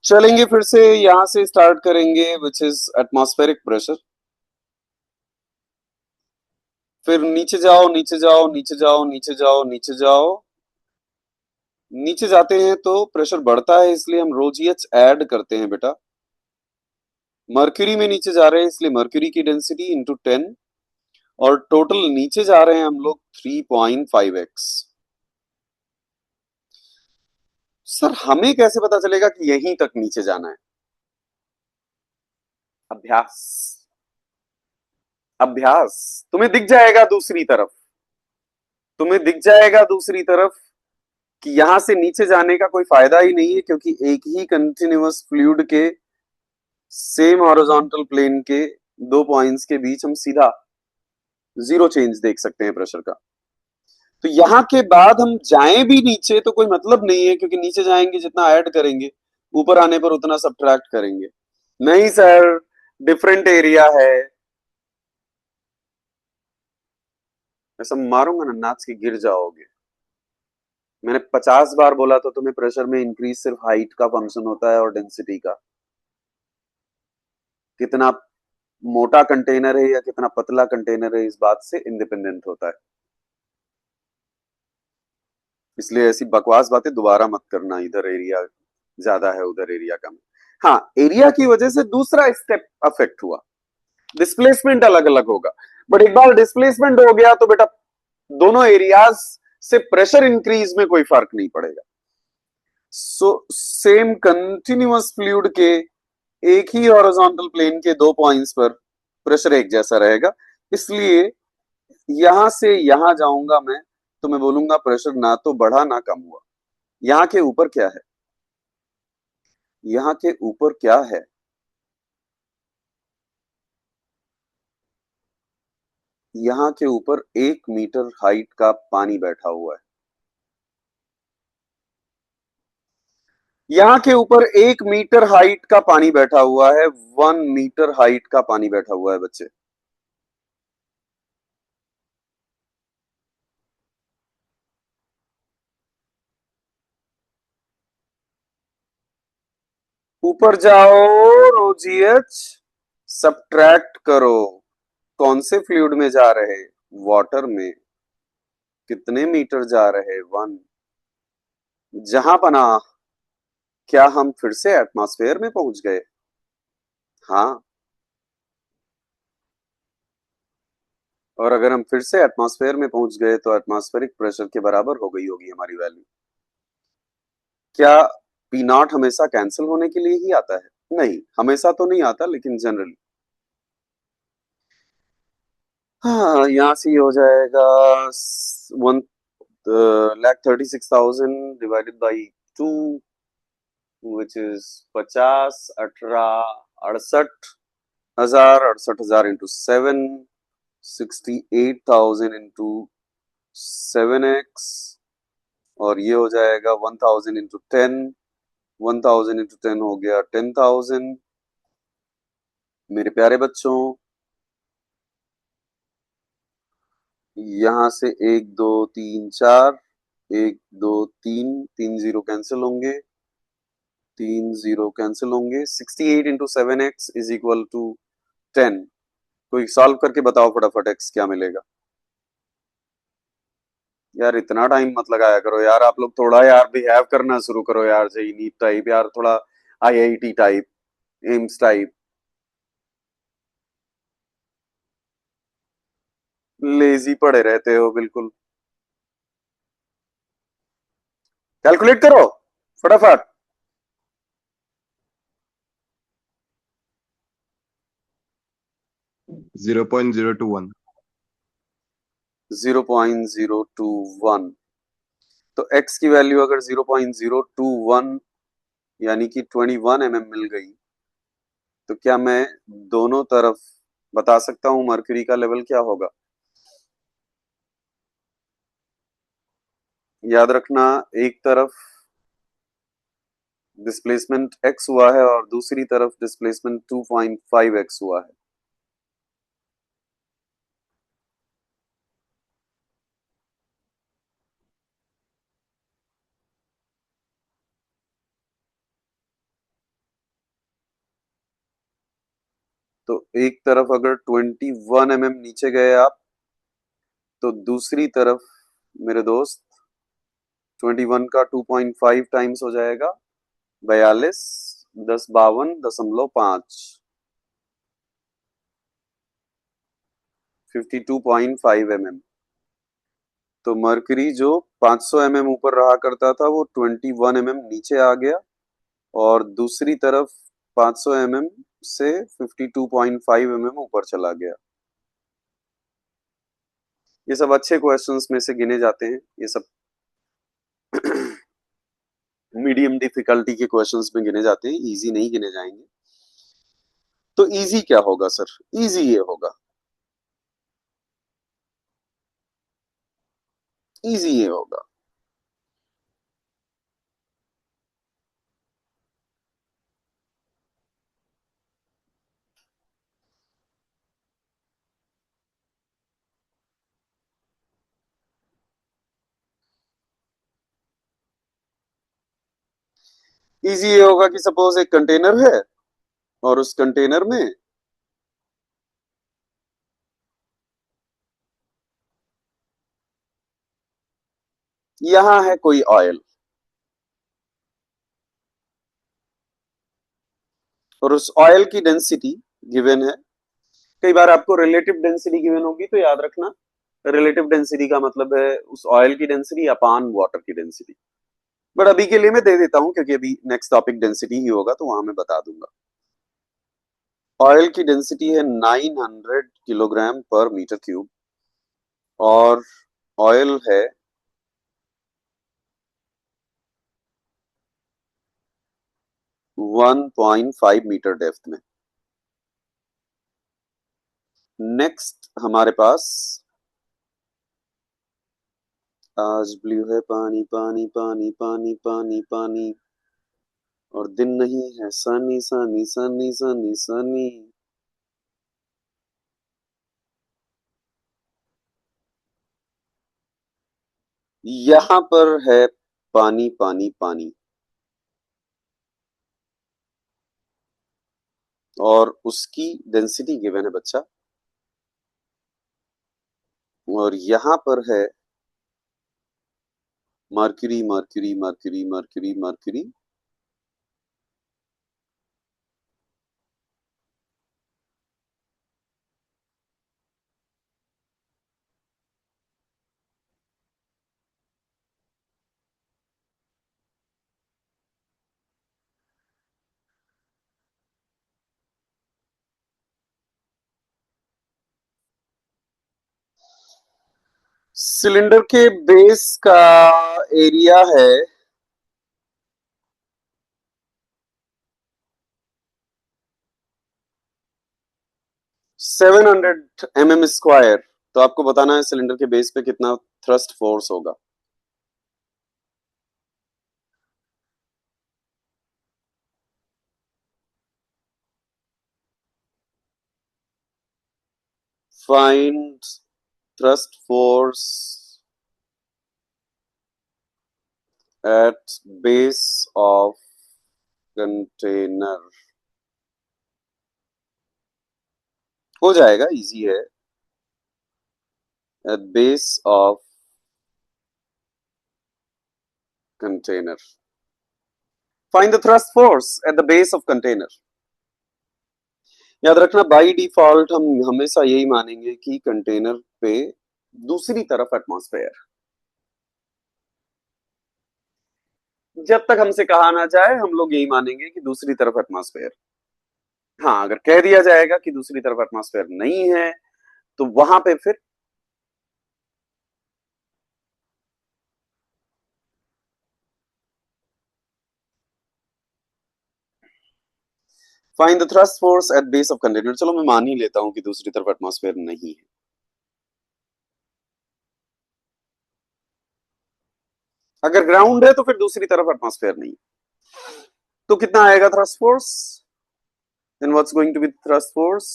चलेंगे फिर से यहां से स्टार्ट करेंगे, विच इज एटमॉस्फेरिक प्रेशर। फिर नीचे जाओ, नीचे जाओ, नीचे जाओ, नीचे जाओ, नीचे जाओ। नीचे जाते हैं तो प्रेशर बढ़ता है, इसलिए हम रो जी एच ऐड करते हैं बेटा। मर्क्यूरी में नीचे जा रहे हैं इसलिए मर्क्यूरी की डेंसिटी इंटू 10, और टोटल नीचे जा रहे हैं हम लोग 3.5x। सर हमें कैसे पता चलेगा कि यहीं तक नीचे जाना है? अभ्यास, अभ्यास। तुम्हें दिख जाएगा दूसरी तरफ, तुम्हें दिख जाएगा दूसरी तरफ कि यहां से नीचे जाने का कोई फायदा ही नहीं है, क्योंकि एक ही कंटिन्यूअस फ्लूइड के सेम हॉरिजॉन्टल प्लेन के दो पॉइंट्स के बीच हम सीधा जीरो चेंज देख सकते हैं प्रेशर का। तो यहां के बाद हम जाएं भी नीचे तो कोई मतलब नहीं है, क्योंकि नीचे जाएंगे जितना ऐड करेंगे, ऊपर आने पर उतना सब्ट्रैक्ट करेंगे। नहीं सर, डिफरेंट एरिया है। ऐसा मारूंगा ना नाच के गिर जाओगे। मैंने 50 बार बोला तो तुम्हें प्रेशर में इंक्रीज सिर्फ हाइट का फंक्शन होता है और डेंसिटी का। कितना मोटा कंटेनर है या कितना पतला कंटेनर है इस बात से इंडिपेंडेंट होता है। इसलिए ऐसी बकवास बातें दोबारा मत करना, इधर एरिया ज्यादा है उधर एरिया कम। हाँ, एरिया की वजह से दूसरा स्टेप अफेक्ट हुआ, डिस्प्लेसमेंट अलग अलग होगा। बट एक बार डिस्प्लेसमेंट हो गया तो बेटा दोनों एरियाज से प्रेशर इंक्रीज में कोई फर्क नहीं पड़ेगा। सो सेम कंटिन्यूअस फ्लूइड के एक ही हॉरिजॉन्टल प्लेन के दो पॉइंट्स पर प्रेशर एक जैसा रहेगा। इसलिए यहां से यहां जाऊंगा मैं तो मैं बोलूंगा प्रेशर ना तो बढ़ा ना कम हुआ। यहां के ऊपर क्या है? यहां के ऊपर क्या है? यहां के ऊपर 1 मीटर हाइट का पानी बैठा हुआ है। यहां के ऊपर 1 मीटर हाइट का पानी बैठा हुआ है, 1 मीटर हाइट का पानी बैठा हुआ है बच्चे। ऊपर जाओ, रोजीएच सब्ट्रैक्ट करो। कौन से फ्लूइड में जा रहे? वाटर में। कितने मीटर जा रहे? 1। जहां पना, क्या हम फिर से एटमॉस्फेयर में पहुंच गए? हाँ। और अगर हम फिर से एटमॉस्फेयर में पहुंच गए तो एटमॉस्फेरिक प्रेशर के बराबर हो गई होगी हमारी वैल्यू। क्या पी नॉट हमेशा कैंसिल होने के लिए ही आता है? नहीं, हमेशा तो नहीं आता, लेकिन जनरली। हाँ, यहाँ से हो जाएगा 1,36,000 divided by 2, which is 50, 18, 68,000, 68,000 into 7, 68,000 into 7x, और ये हो जाएगा 1,000 इंटू 10, 1,000 इंटू 10 हो गया 10,000। मेरे प्यारे बच्चों, यहां से 1 2 3 4, 1 2 3, 3 जीरो कैंसिल होंगे, 3 जीरो कैंसिल होंगे। 68 into 7x is equal to 10। कोई सॉल्व करके बताओ फटाफट x क्या मिलेगा। यार इतना टाइम मत लगाया करो यार, आप लोग थोड़ा यार बिहेव करना शुरू करो यार, जेई नीट टाइप यार, थोड़ा IIT type, AIIMS type. Lazy पड़े रहते हो बिल्कुल। कैलकुलेट करो फटाफट। 0.021। 0.021। तो x की वैल्यू अगर 0.021 यानी कि 21 mm मिल गई, तो क्या मैं दोनों तरफ बता सकता हूं मर्क्यूरी का लेवल क्या होगा। याद रखना, एक तरफ डिस्प्लेसमेंट x हुआ है और दूसरी तरफ डिस्प्लेसमेंट 2.5x हुआ है। तो एक तरफ अगर 21 mm नीचे गए आप, तो दूसरी तरफ मेरे दोस्त 21 का 2.5 टाइम्स हो जाएगा 42, 1052.5, 52.5 mm। तो मर्करी जो 500 mm ऊपर रहा करता था वो 21 mm नीचे आ गया, और दूसरी तरफ 500 mm से 52.5 mm ऊपर चला गया। ये सब अच्छे क्वेश्चंस में से गिने जाते हैं, ये सब मीडियम डिफिकल्टी के क्वेश्चंस में गिने जाते हैं, इजी नहीं गिने जाएंगे। तो इजी क्या होगा सर, इजी ये होगा, इजी ये होगा। इजी ये होगा कि सपोज एक कंटेनर है और उस कंटेनर में यहां है कोई ऑयल, और उस ऑयल की डेंसिटी गिवन है। कई बार आपको रिलेटिव डेंसिटी गिवन होगी, तो याद रखना रिलेटिव डेंसिटी का मतलब है उस ऑयल की डेंसिटी अपान वाटर की डेंसिटी। बट अभी के लिए मैं दे देता हूं क्योंकि अभी नेक्स्ट टॉपिक डेंसिटी ही होगा, तो वहां मैं बता दूंगा। ऑयल की डेंसिटी है 900 किलोग्राम पर मीटर क्यूब, और ऑयल है 1.5 मीटर डेप्थ में। नेक्स्ट हमारे पास आज ब्लू है पानी पानी पानी पानी पानी पानी, और दिन नहीं है सनी सनी सनी सनी सनी। यहां पर है पानी पानी पानी, और उसकी डेंसिटी गिवन है बच्चा, और यहां पर है mercury mercury mercury mercury mercury. Cylinder के बेस का एरिया है 700 mm²। तो आपको बताना है सिलेंडर के बेस पे कितना थ्रस्ट फोर्स होगा। Find thrust force at base of container हो जाएगा, इजी है। at base of container, find the thrust force at the base of container। याद रखना बाय डिफॉल्ट हम हमेशा यही मानेंगे कि कंटेनर पे दूसरी तरफ एटमॉस्फेयर, जब तक हमसे कहा ना जाए हम लोग यही मानेंगे कि दूसरी तरफ एटमॉस्फेयर। हाँ, अगर कह दिया जाएगा कि दूसरी तरफ एटमॉस्फेयर नहीं है तो वहां पे फिर find the thrust force at base of container. चलो मैं मान ही लेता हूं कि दूसरी तरफ एटमॉस्फेयर नहीं है। अगर ग्राउंड है तो फिर दूसरी तरफ एटमॉस्फेयर नहीं, तो कितना आएगा thrust force? Then what's going to be thrust force?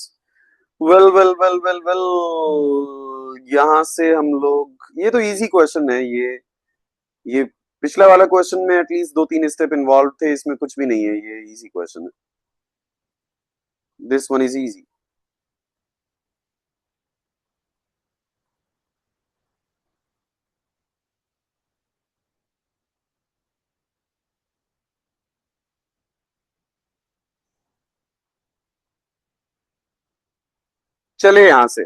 Well यहां से हम लोग, ये तो इजी क्वेश्चन है, ये पिछला वाला क्वेश्चन में एटलीस्ट 2-3 स्टेप इन्वॉल्व थे, इसमें कुछ भी नहीं है, ये इजी क्वेश्चन है। This one is easy. चले यहां से,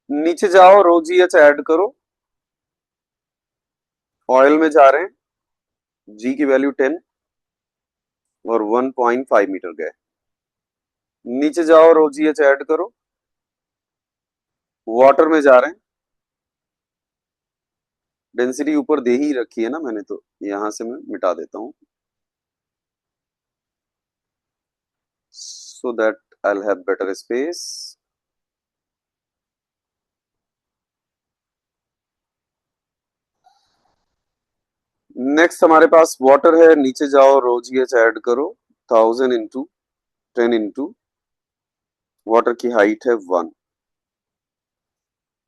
नीचे जाओ, रो जी एच ऐड करो, ऑयल में जा रहे हैं, जी की वैल्यू 10 और 1.5 मीटर गए। नीचे जाओ, रो जी एच ऐड करो, वाटर में जा रहे हैं, डेंसिटी ऊपर दे ही रखी है ना मैंने, तो यहां से मैं मिटा देता हूं so that I'll have better space। Next हमारे पास वाटर है, नीचे जाओ, रो जी एच ऐड करो, 1000 इंटू 10 इंटू वाटर की हाइट है 1।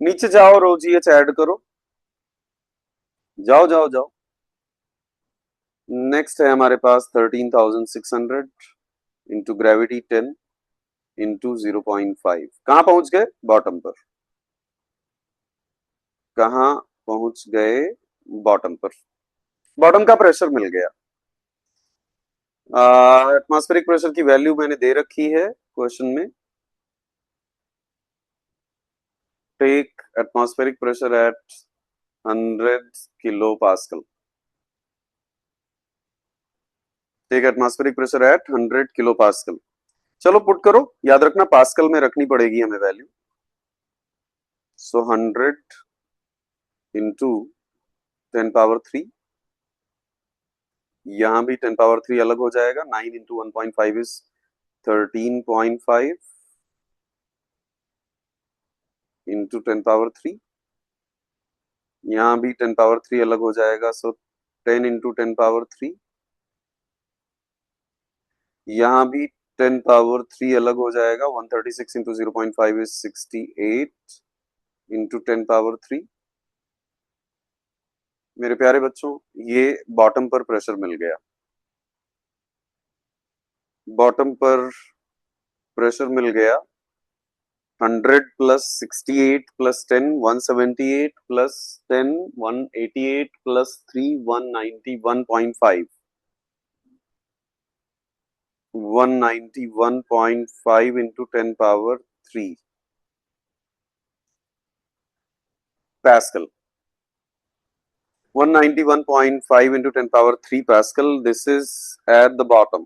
नीचे जाओ, रो जी एच ऐड करो, जाओ जाओ जाओ। नेक्स्ट है हमारे पास 13600 इंटू ग्रेविटी 10 इंटू 0.5। कहां पहुंच गए? बॉटम पर। कहां पहुंच गए? बॉटम पर। बॉटम का प्रेशर मिल गया। एटमॉस्फेरिक प्रेशर की वैल्यू मैंने दे रखी है क्वेश्चन में। Take atmospheric pressure at 100 kilo pascal. Take atmospheric pressure at 100 kilo pascal. चलो पुट करो, याद रखना पास्कल में रखनी पड़ेगी हमें वैल्यू। सो 100 इंटू 10 पावर 3, यहां भी 10 पावर 3 अलग हो जाएगा। 9 इंटू 1.5 इज 13.5 इंटू 10 पावर 3, यहां भी 10 पावर 3 अलग हो जाएगा। सो 10 इंटू 10 पावर 3, यहां भी 10 पावर 3 अलग हो जाएगा। 136 इंटू 0.5 इज 68 इंटू 10 पावर 3। मेरे प्यारे बच्चों, ये बॉटम पर प्रेशर मिल गया। बॉटम पर प्रेशर मिल गया 100 plus 68 plus 10 178 plus 10 188 plus 3 191.5 191.5 into 10 power 3 Pascal. 191.5 into 10 power 3 Pascal. This is at the bottom.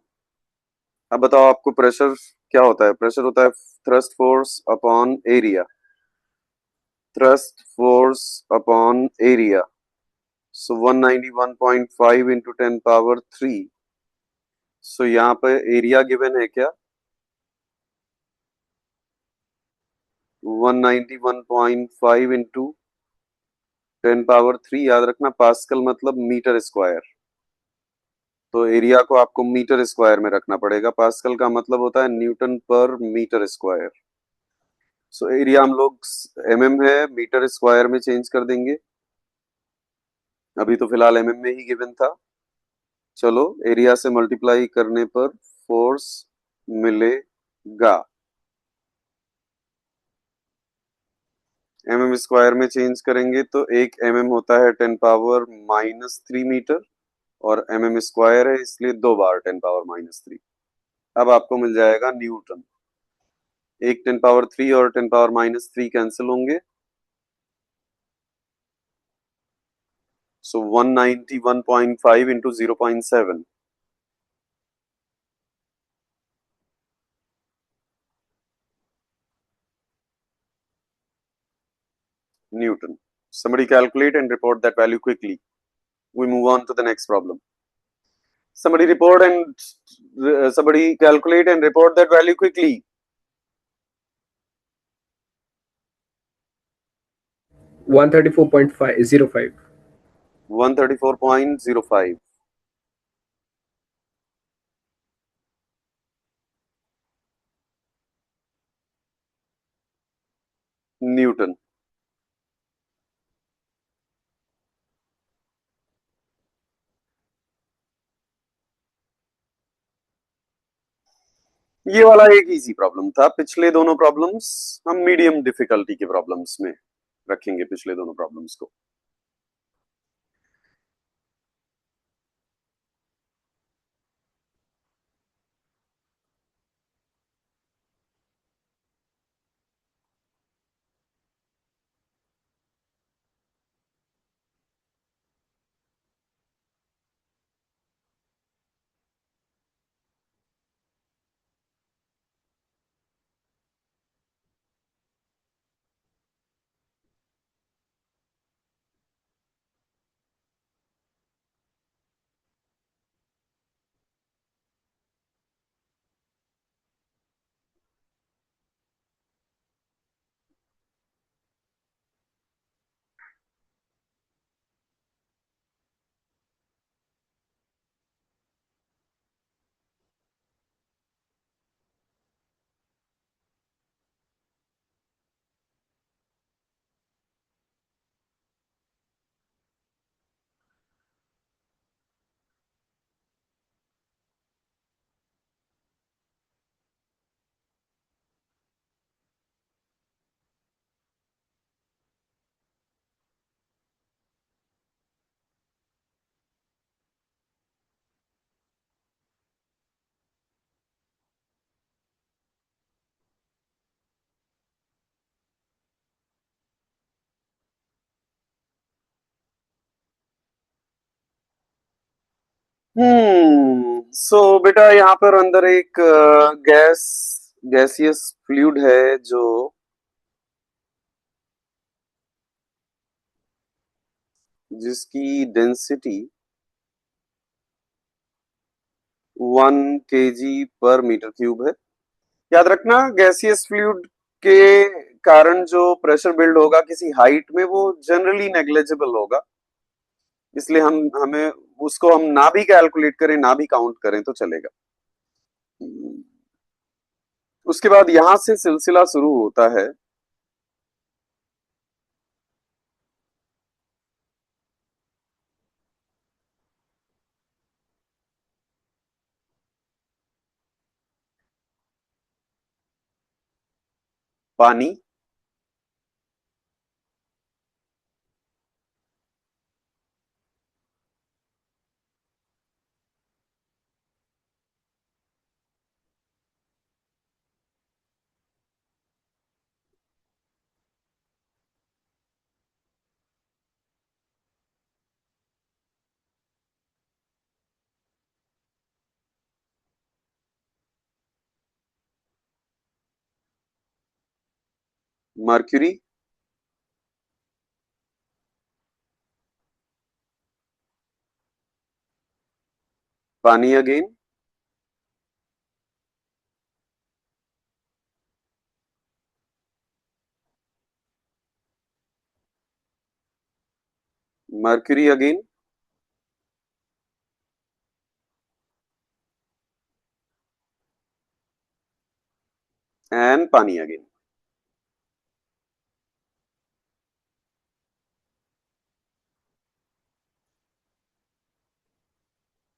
अब बताओ आपको प्रेशर क्या होता है? प्रेशर होता है thrust force upon area. Thrust force upon area. So 191.5 into 10 power 3। So यहाँ पे एरिया गिवन है क्या? 191.5 इंटू 10 पावर 3। याद रखना पास्कल मतलब मीटर स्क्वायर। तो एरिया को आपको मीटर स्क्वायर में रखना पड़ेगा। पास्कल का मतलब होता है न्यूटन पर मीटर स्क्वायर। सो एरिया हम लोग एमएम है, मीटर स्क्वायर में चेंज कर देंगे। अभी तो फिलहाल एमएम में ही गिवन था। चलो एरिया से मल्टीप्लाई करने पर फोर्स मिलेगा। एमएम स्क्वायर में चेंज करेंगे तो एक एमएम होता है 10⁻³ मीटर, और एमएम स्क्वायर है इसलिए 2 बार 10⁻³ अब आपको मिल जाएगा न्यूटन। एक 10⁻³ और 10⁻³ कैंसिल होंगे, सो 191.5 into 0.7 Newton. Somebody calculate and report that value quickly. We move on to the next problem. Somebody calculate and report that value quickly. 134.505. 134.05 Newton. ये वाला एक इजी प्रॉब्लम था। पिछले दोनों प्रॉब्लम्स हम मीडियम डिफिकल्टी के प्रॉब्लम्स में रखेंगे, पिछले दोनों प्रॉब्लम्स को। सो बेटा यहाँ पर अंदर एक गैसियस फ्लूइड है जो जिसकी डेंसिटी 1 kg/m³ है। याद रखना गैसियस फ्लूइड के कारण जो प्रेशर बिल्ड होगा किसी हाइट में वो जनरली नेग्लेजिबल होगा, इसलिए हमें उसको हम ना भी कैलकुलेट करें ना भी काउंट करें तो चलेगा। उसके बाद यहां से सिलसिला शुरू होता है। पानी, मर्क्यूरी, पानी अगेन, मर्क्यूरी अगेन, एंड पानी अगेन।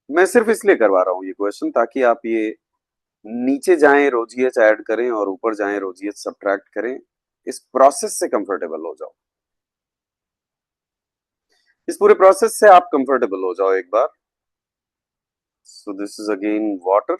मैं सिर्फ इसलिए करवा रहा हूं ये क्वेश्चन ताकि आप ये नीचे जाएं रो जीएच ऐड करें और ऊपर जाएं रो जीएच सब्ट्रैक्ट करें, इस प्रोसेस से कंफर्टेबल हो जाओ। इस पूरे प्रोसेस से आप कंफर्टेबल हो जाओ एक बार। So this is again water.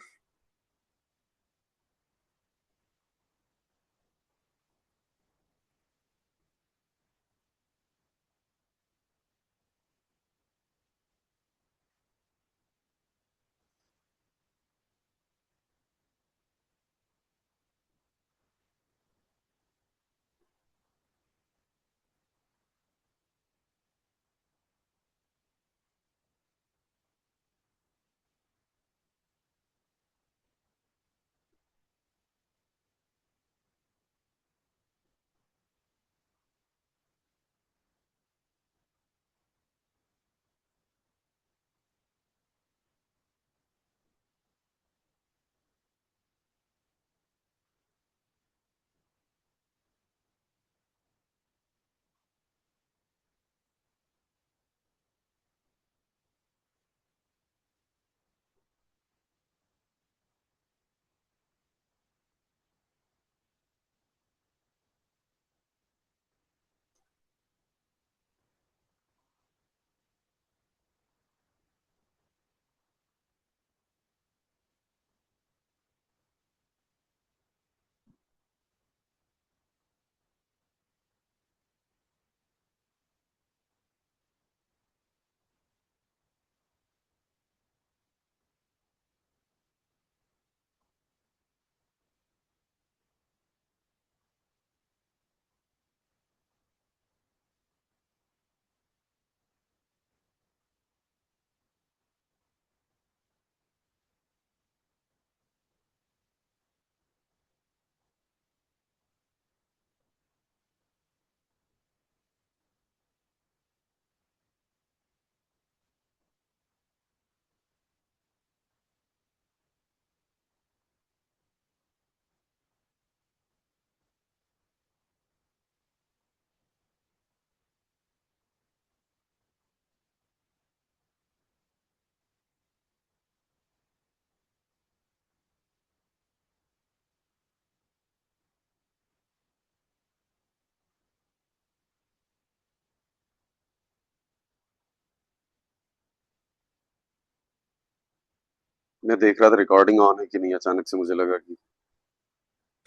मैं देख रहा था रिकॉर्डिंग ऑन है कि नहीं, अचानक से मुझे लगा कि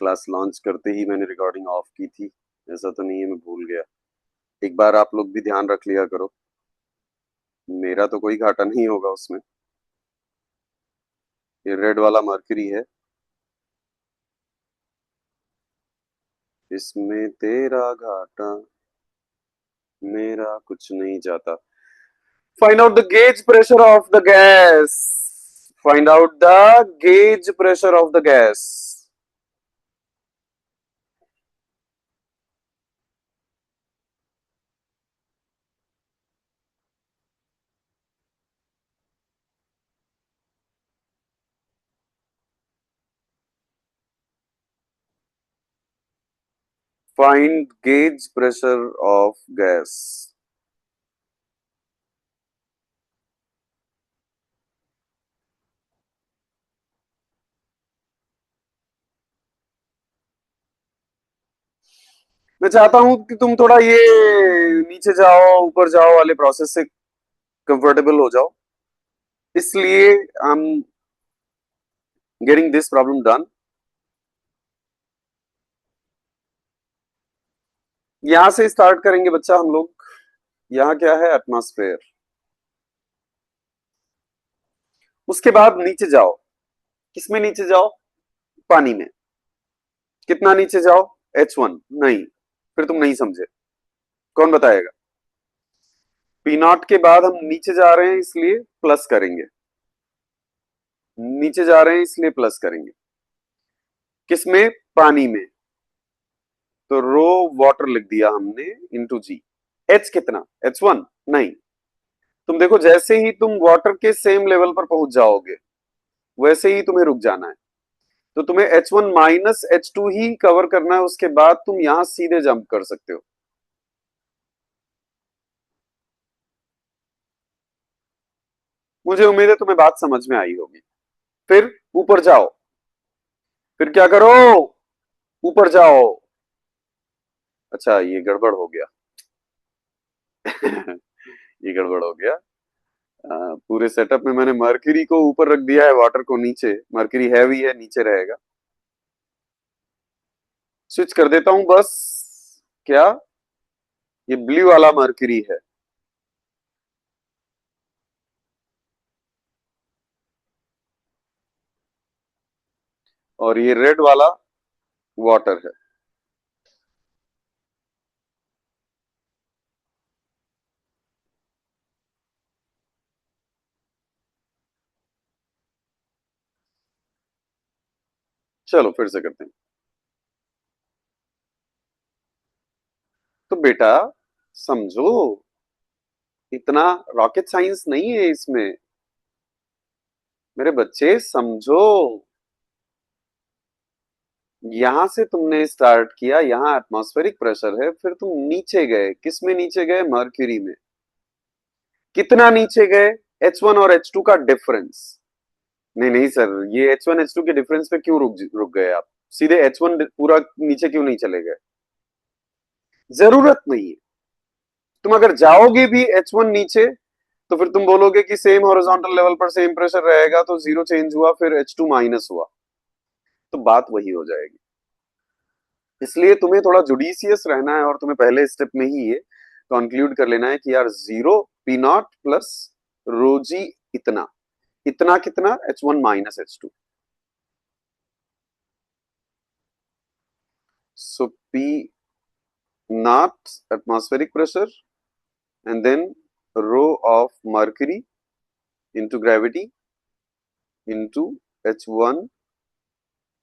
क्लास लॉन्च करते ही मैंने रिकॉर्डिंग ऑफ की थी। ऐसा तो नहीं है, मैं भूल गया। एक बार आप लोग भी ध्यान रख लिया करो, मेरा तो कोई घाटा नहीं होगा उसमें। ये रेड वाला मर्करी है, इसमें तेरा घाटा मेरा कुछ नहीं जाता। Find out the gauge pressure of the gas. Find out the gauge pressure of the gas. Find gauge pressure of gas. मैं चाहता हूं कि तुम थोड़ा ये नीचे जाओ ऊपर जाओ वाले प्रोसेस से कंफर्टेबल हो जाओ, इसलिए I am getting this problem done. यहां से स्टार्ट करेंगे बच्चा हम लोग। यहाँ क्या है, एटमॉस्फेयर। उसके बाद नीचे जाओ। किसमें नीचे जाओ? पानी में। कितना नीचे जाओ? H1। नहीं, फिर तुम नहीं समझे। कौन बताएगा? पी नॉट के बाद हम नीचे जा रहे हैं इसलिए प्लस करेंगे। नीचे जा रहे हैं इसलिए प्लस करेंगे। किसमें? पानी में। तो रो वाटर लिख दिया हमने इंटू जी। एच कितना? H1। नहीं, तुम देखो जैसे ही तुम वाटर के सेम लेवल पर पहुंच जाओगे वैसे ही तुम्हें रुक जाना है। तो तुम्हें H1 माइनस H2 ही कवर करना है, उसके बाद तुम यहां सीधे जंप कर सकते हो। मुझे उम्मीद है तुम्हें बात समझ में आई होगी। फिर ऊपर जाओ, फिर क्या करो, ऊपर जाओ। अच्छा ये गड़बड़ हो गया। ये गड़बड़ हो गया। पूरे सेटअप में मैंने मर्क्यूरी को ऊपर रख दिया है, वाटर को नीचे। मर्क्यूरी हैवी है, नीचे रहेगा। स्विच कर देता हूं बस। क्या, ये ब्लू वाला मर्क्यूरी है। और ये रेड वाला वाटर है। चलो फिर से करते हैं। तो बेटा समझो, इतना रॉकेट साइंस नहीं है इसमें। मेरे बच्चे समझो, यहां से तुमने स्टार्ट किया, यहां एटमॉस्फेरिक प्रेशर है, फिर तुम नीचे गए। किस में नीचे गए? मर्क्यूरी में। कितना नीचे गए? H1 और H2 का डिफरेंस। नहीं नहीं सर, ये H1 H2 के डिफरेंस पे क्यों रुक गए आप? सीधे H1 पूरा नीचे क्यों नहीं चले गए? जरूरत नहीं है। तुम अगर जाओगे भी H1 नीचे, तो फिर तुम बोलोगे कि सेम हॉरिजॉन्टल लेवल पर सेम प्रेशर रहेगा, तो जीरो चेंज हुआ, फिर H2 माइनस हुआ, तो बात वही हो जाएगी। इसलिए तुम्हें थोड़ा जुडिशियस रहना है, और तुम्हें पहले स्टेप में ही ये कंक्लूड कर लेना है कि यार zero p not plus rho g इतना। इतना कितना? H1 minus H2। So p not atmospheric pressure and then rho of mercury into gravity into H1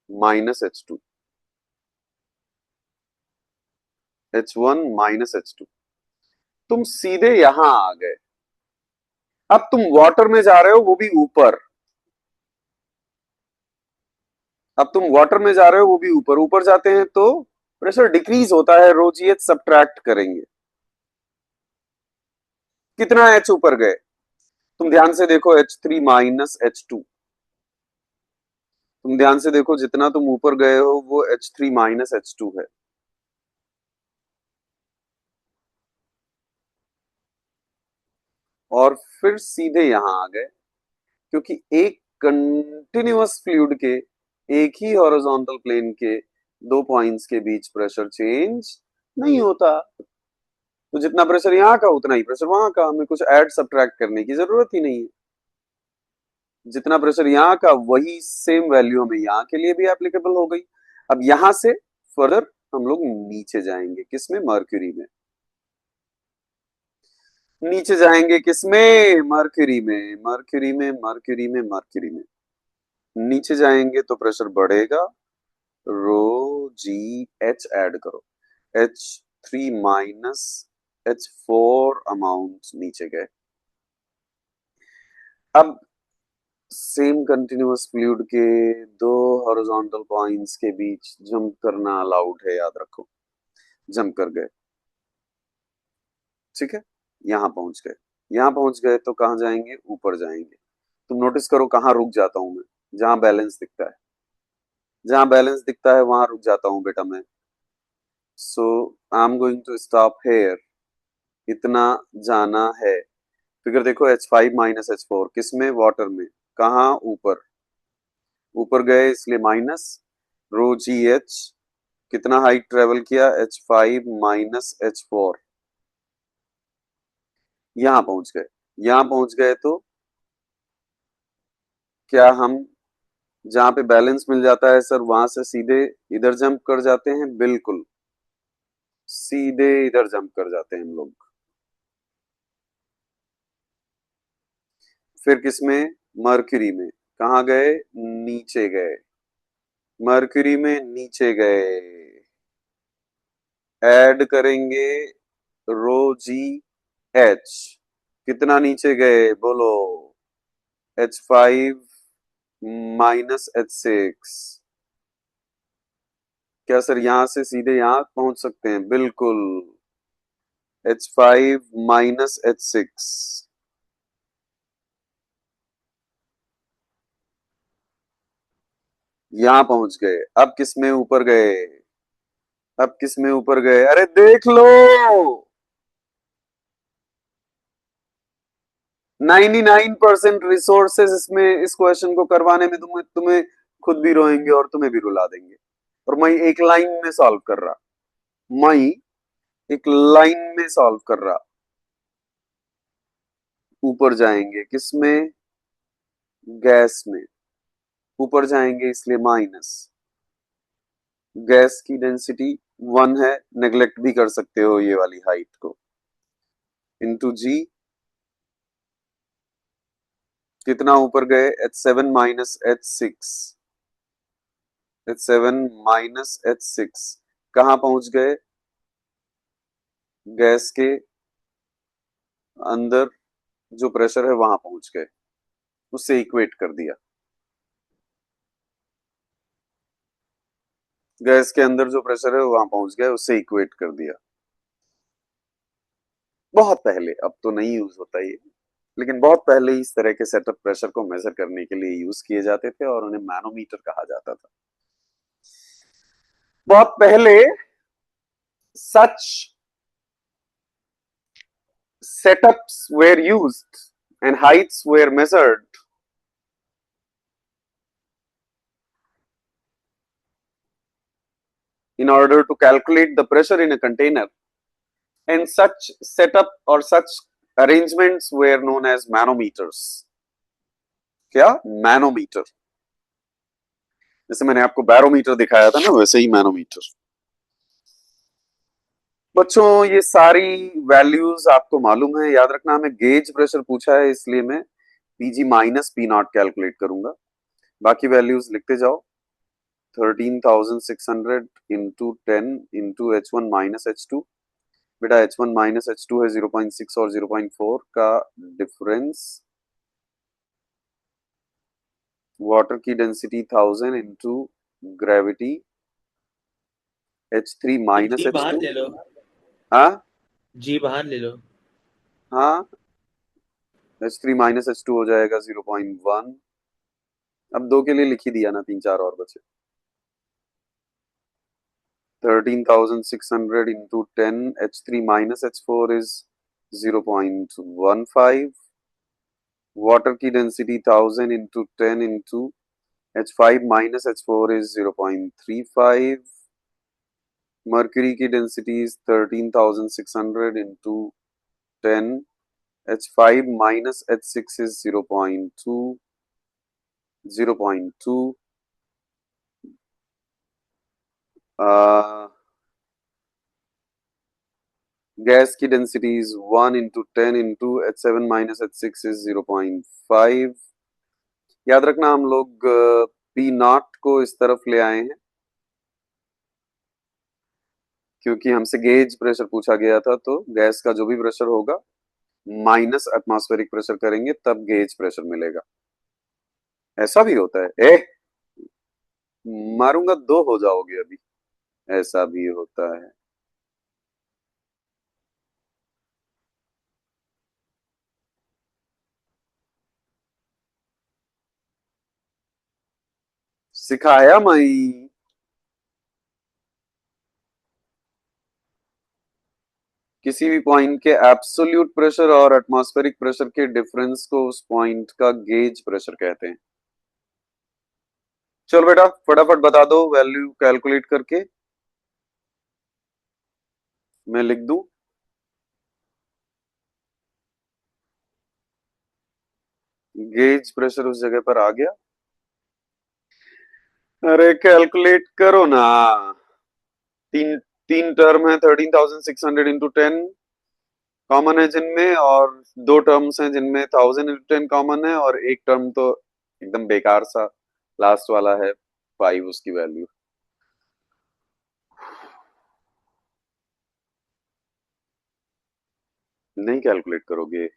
minus H2। H1 minus H2। तुम सीधे यहां आ गए। अब तुम वाटर में जा रहे हो, वो भी ऊपर। अब तुम वाटर में जा रहे हो, वो भी ऊपर। ऊपर जाते हैं तो प्रेशर डिक्रीज होता है, रो जी एच सब्ट्रैक्ट करेंगे। कितना एच ऊपर गए? तुम ध्यान से देखो, H3 माइनस H2। तुम ध्यान से देखो, जितना तुम ऊपर गए हो वो H3 माइनस H2 है। और फिर सीधे यहां आ गए, क्योंकि एक कंटिन्यूअस फ्लूइड के एक ही हॉरिजॉन्टल प्लेन के दो पॉइंट्स के बीच प्रेशर चेंज नहीं होता। तो जितना प्रेशर यहाँ का उतना ही प्रेशर वहां का, हमें कुछ ऐड सब्ट्रैक्ट करने की जरूरत ही नहीं है। जितना प्रेशर यहाँ का, वही सेम वैल्यू हमें यहाँ के लिए भी एप्लीकेबल हो गई। अब यहां से फर्दर हम लोग नीचे जाएंगे। किसमें? मर्क्यूरी में। नीचे जाएंगे किसमें? मर्क्यूरी में। मर्क्यूरी में, मर्क्यूरी में, मर्क्यूरी में। नीचे जाएंगे तो प्रेशर बढ़ेगा। रो जी एच ऐड करो। H3 माइनस H4 अमाउंट नीचे गए। अब सेम कंटिन्यूअस फ्लूइड के दो हॉरिजॉन्टल पॉइंट्स के बीच जंप करना अलाउड है, याद रखो। जंप कर गए, ठीक है। यहां पहुंच गए। यहां पहुंच गए तो कहां जाएंगे? ऊपर जाएंगे। तुम नोटिस करो कहां रुक जाता हूं मैं? जहां बैलेंस दिखता है। जहां बैलेंस दिखता है वहां रुक जाता हूं बेटा मैं। So I am going to stop here. इतना जाना है। फिगर देखो, H5 माइनस H4 किसमें? वाटर में। कहा? ऊपर। ऊपर गए इसलिए माइनस। रो जी एच कितना हाइट ट्रेवल किया? H5 minus H4। यहां पहुंच गए। यहां पहुंच गए तो क्या हम जहां पे बैलेंस मिल जाता है सर, वहां से सीधे इधर जंप कर जाते हैं? बिल्कुल, सीधे इधर जंप कर जाते हैं हम लोग। फिर किसमें? मर्क्यूरी में। कहा गए? नीचे गए। मर्क्यूरी में नीचे गए। ऐड करेंगे रो जी एच। कितना नीचे गए बोलो? H5 minus H6। क्या सर यहां से सीधे यहां पहुंच सकते हैं? बिल्कुल, H5 माइनस H6। यहां पहुंच गए। अब किस में ऊपर गए? अब किस में ऊपर गए? अरे देख लो, 99% रिसोर्सेज इसमें, इस क्वेश्चन को करवाने में तुम्हें तुम्हें खुद भी रोएंगे और तुम्हें भी रुला देंगे। और मैं एक लाइन में सॉल्व कर रहा, मैं एक लाइन में सॉल्व कर रहा। ऊपर जाएंगे किसमें? गैस में। ऊपर जाएंगे इसलिए माइनस। गैस की डेंसिटी 1 है, नेग्लेक्ट भी कर सकते हो ये वाली हाइट को, इंटू जी। कितना ऊपर गए? H7 minus H6। H7 minus H6 कहां पहुंच गए? गैस के अंदर जो प्रेशर है वहां पहुंच गए, उससे इक्वेट कर दिया। गैस के अंदर जो प्रेशर है वहां पहुंच गए, उससे इक्वेट कर दिया। बहुत पहले, अब तो नहीं यूज होता ये, लेकिन बहुत पहले इस तरह के सेटअप प्रेशर को मेजर करने के लिए यूज किए जाते थे और उन्हें मैनोमीटर कहा जाता था। बहुत पहले सच setups were used and heights were measured in order to calculate the pressure in a container, and such setup or such arrangements were known as manometers. क्या? मैनोमीटर। जैसे मैंने आपको बैरोमीटर दिखाया था ना, वैसे ही मैनोमीटर। बच्चों ये सारी वैल्यूज आपको मालूम है, याद रखना। हमें गेज प्रेशर पूछा है इसलिए मैं PG minus P not calculate करूंगा। बाकी वैल्यूज लिखते जाओ। 13,600 into 10 into H1 minus H2। बेटा H1 माइनस H2 है 0.6 और 0.4 का डिफरेंस। वाटर की density 1000 into gravity H3 minus g बाहर H2। ले लो, हाँ जी बाहर ले लो। हाँ, H3 माइनस H2 हो जाएगा 0.1। अब दो के लिए लिख ही दिया ना, तीन चार और बचे। 13,600 into 10 H3 minus H4 is 0.15. Water की density 1000 into 10 into H5 minus H4 is 0.35. Mercury की density is 13,600 into 10 H5 minus H6 is 0.2. 0.2. Gas की density is 1 into 10 into H7 minus H6 is 0.5. याद रखना हम लोग पी नॉट को इस तरफ ले आए हैं क्योंकि हमसे गेज प्रेशर पूछा गया था, तो गैस का जो भी प्रेशर होगा माइनस एटमॉस्फेरिक प्रेशर करेंगे तब गेज प्रेशर मिलेगा। ऐसा भी होता है। मारूंगा दो हो जाओगे अभी। ऐसा भी होता है। सिखाया मैं। किसी भी पॉइंट के एब्सोल्यूट प्रेशर और एटमॉस्फेरिक प्रेशर के डिफरेंस को उस पॉइंट का गेज प्रेशर कहते हैं। चलो बेटा फटाफट बता दो वैल्यू कैलकुलेट करके। मैं लिख दूं? गेज प्रेशर उस जगह पर आ गया। अरे कैलकुलेट करो ना। तीन तीन टर्म है, 13,600 इंटू 10 कॉमन है जिनमें, और दो टर्म्स हैं जिनमें 1000 इंटू 10 कॉमन है, और एक टर्म तो एकदम बेकार सा लास्ट वाला है 5 उसकी वैल्यू। नहीं कैलकुलेट करोगे?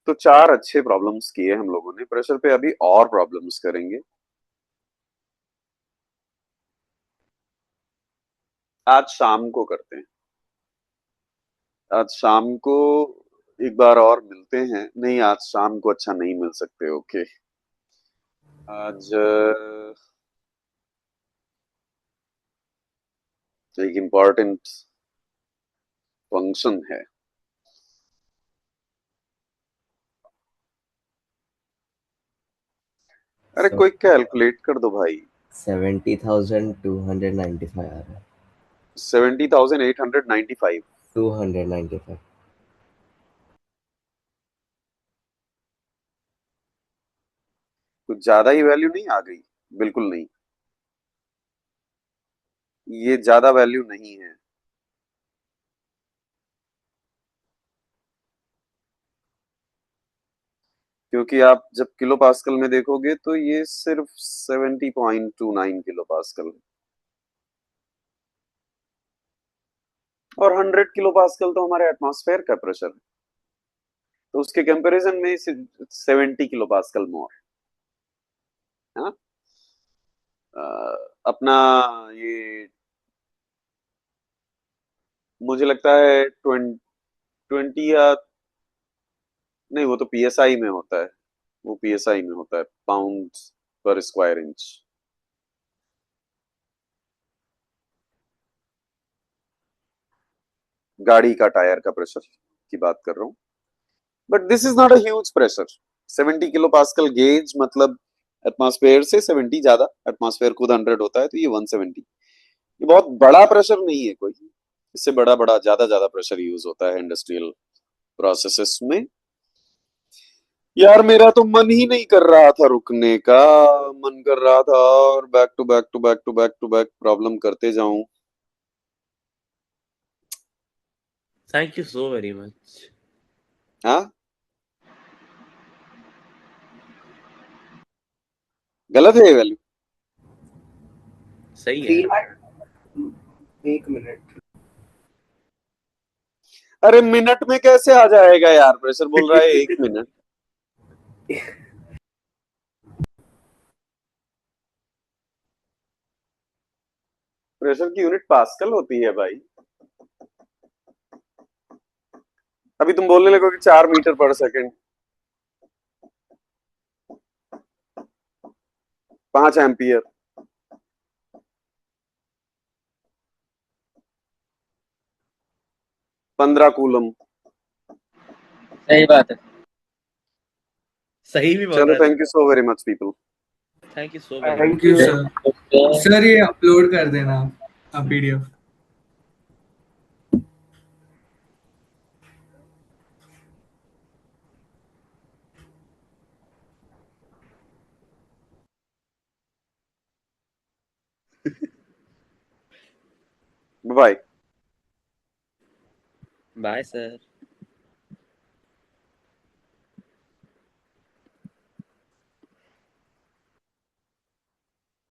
तो 4 अच्छे प्रॉब्लम्स किए हम लोगों ने। प्रेशर पे अभी और प्रॉब्लम्स करेंगे। आज शाम को करते हैं। आज शाम को एक बार और मिलते हैं। नहीं, आज शाम को अच्छा नहीं मिल सकते। ओके, आज एक इम्पोर्टेंट फंक्शन है। अरे कोई कैलकुलेट कर दो भाई। 70,295 आ रहा है। 70,895। 295। कुछ ज्यादा ही वैल्यू नहीं आ गई? बिल्कुल नहीं, ये ज्यादा वैल्यू नहीं है। क्योंकि आप जब किलो पास्कल में देखोगे तो ये सिर्फ 70.29 किलो पास्कल है। और 100 किलो पास्कल तो हमारे एटमॉस्फेयर का प्रेशर है। तो उसके कंपैरिजन में 70 किलो पास्कल मोर। हाँ, अपना ये मुझे लगता है 20 या नहीं, वो तो पीएसआई में होता है। वो पीएसआई में होता है, पाउंड पर स्क्वायर इंच। गाड़ी का टायर का प्रेशर की बात कर रहा हूँ। But this is not a huge pressure. 70 kilo pascal gauge मतलब एटमॉस्फेयर से 70 ज्यादा। एटमॉस्फेयर खुद 100 होता है, तो ये 170। ये बहुत बड़ा प्रेशर नहीं है कोई। इससे बड़ा बड़ा ज्यादा ज्यादा प्रेशर यूज होता है इंडस्ट्रियल प्रोसेसेस में। यार मेरा तो मन ही नहीं कर रहा था रुकने का। मन कर रहा था और back to back to back to back to back problem करते जाऊं। Thank you so very much. हाँ, गलत है ये वैल्यू? सही है। एक मिनट। अरे मिनट में कैसे आ जाएगा यार? प्रेशर बोल रहा है 1 मिनट। प्रेशर की यूनिट पास्कल होती है भाई। अभी तुम बोलने लगोगे 4 मीटर पर सेकंड, 5 एम्पियर, 15 कूलम। सही बात है। सही भी बोल चलो, रहा thank you so very much people. है। Thank you so very thank you much. Sir. Sir ये अपलोड कर देना आप पीडीएफ। बाय। Bye sir.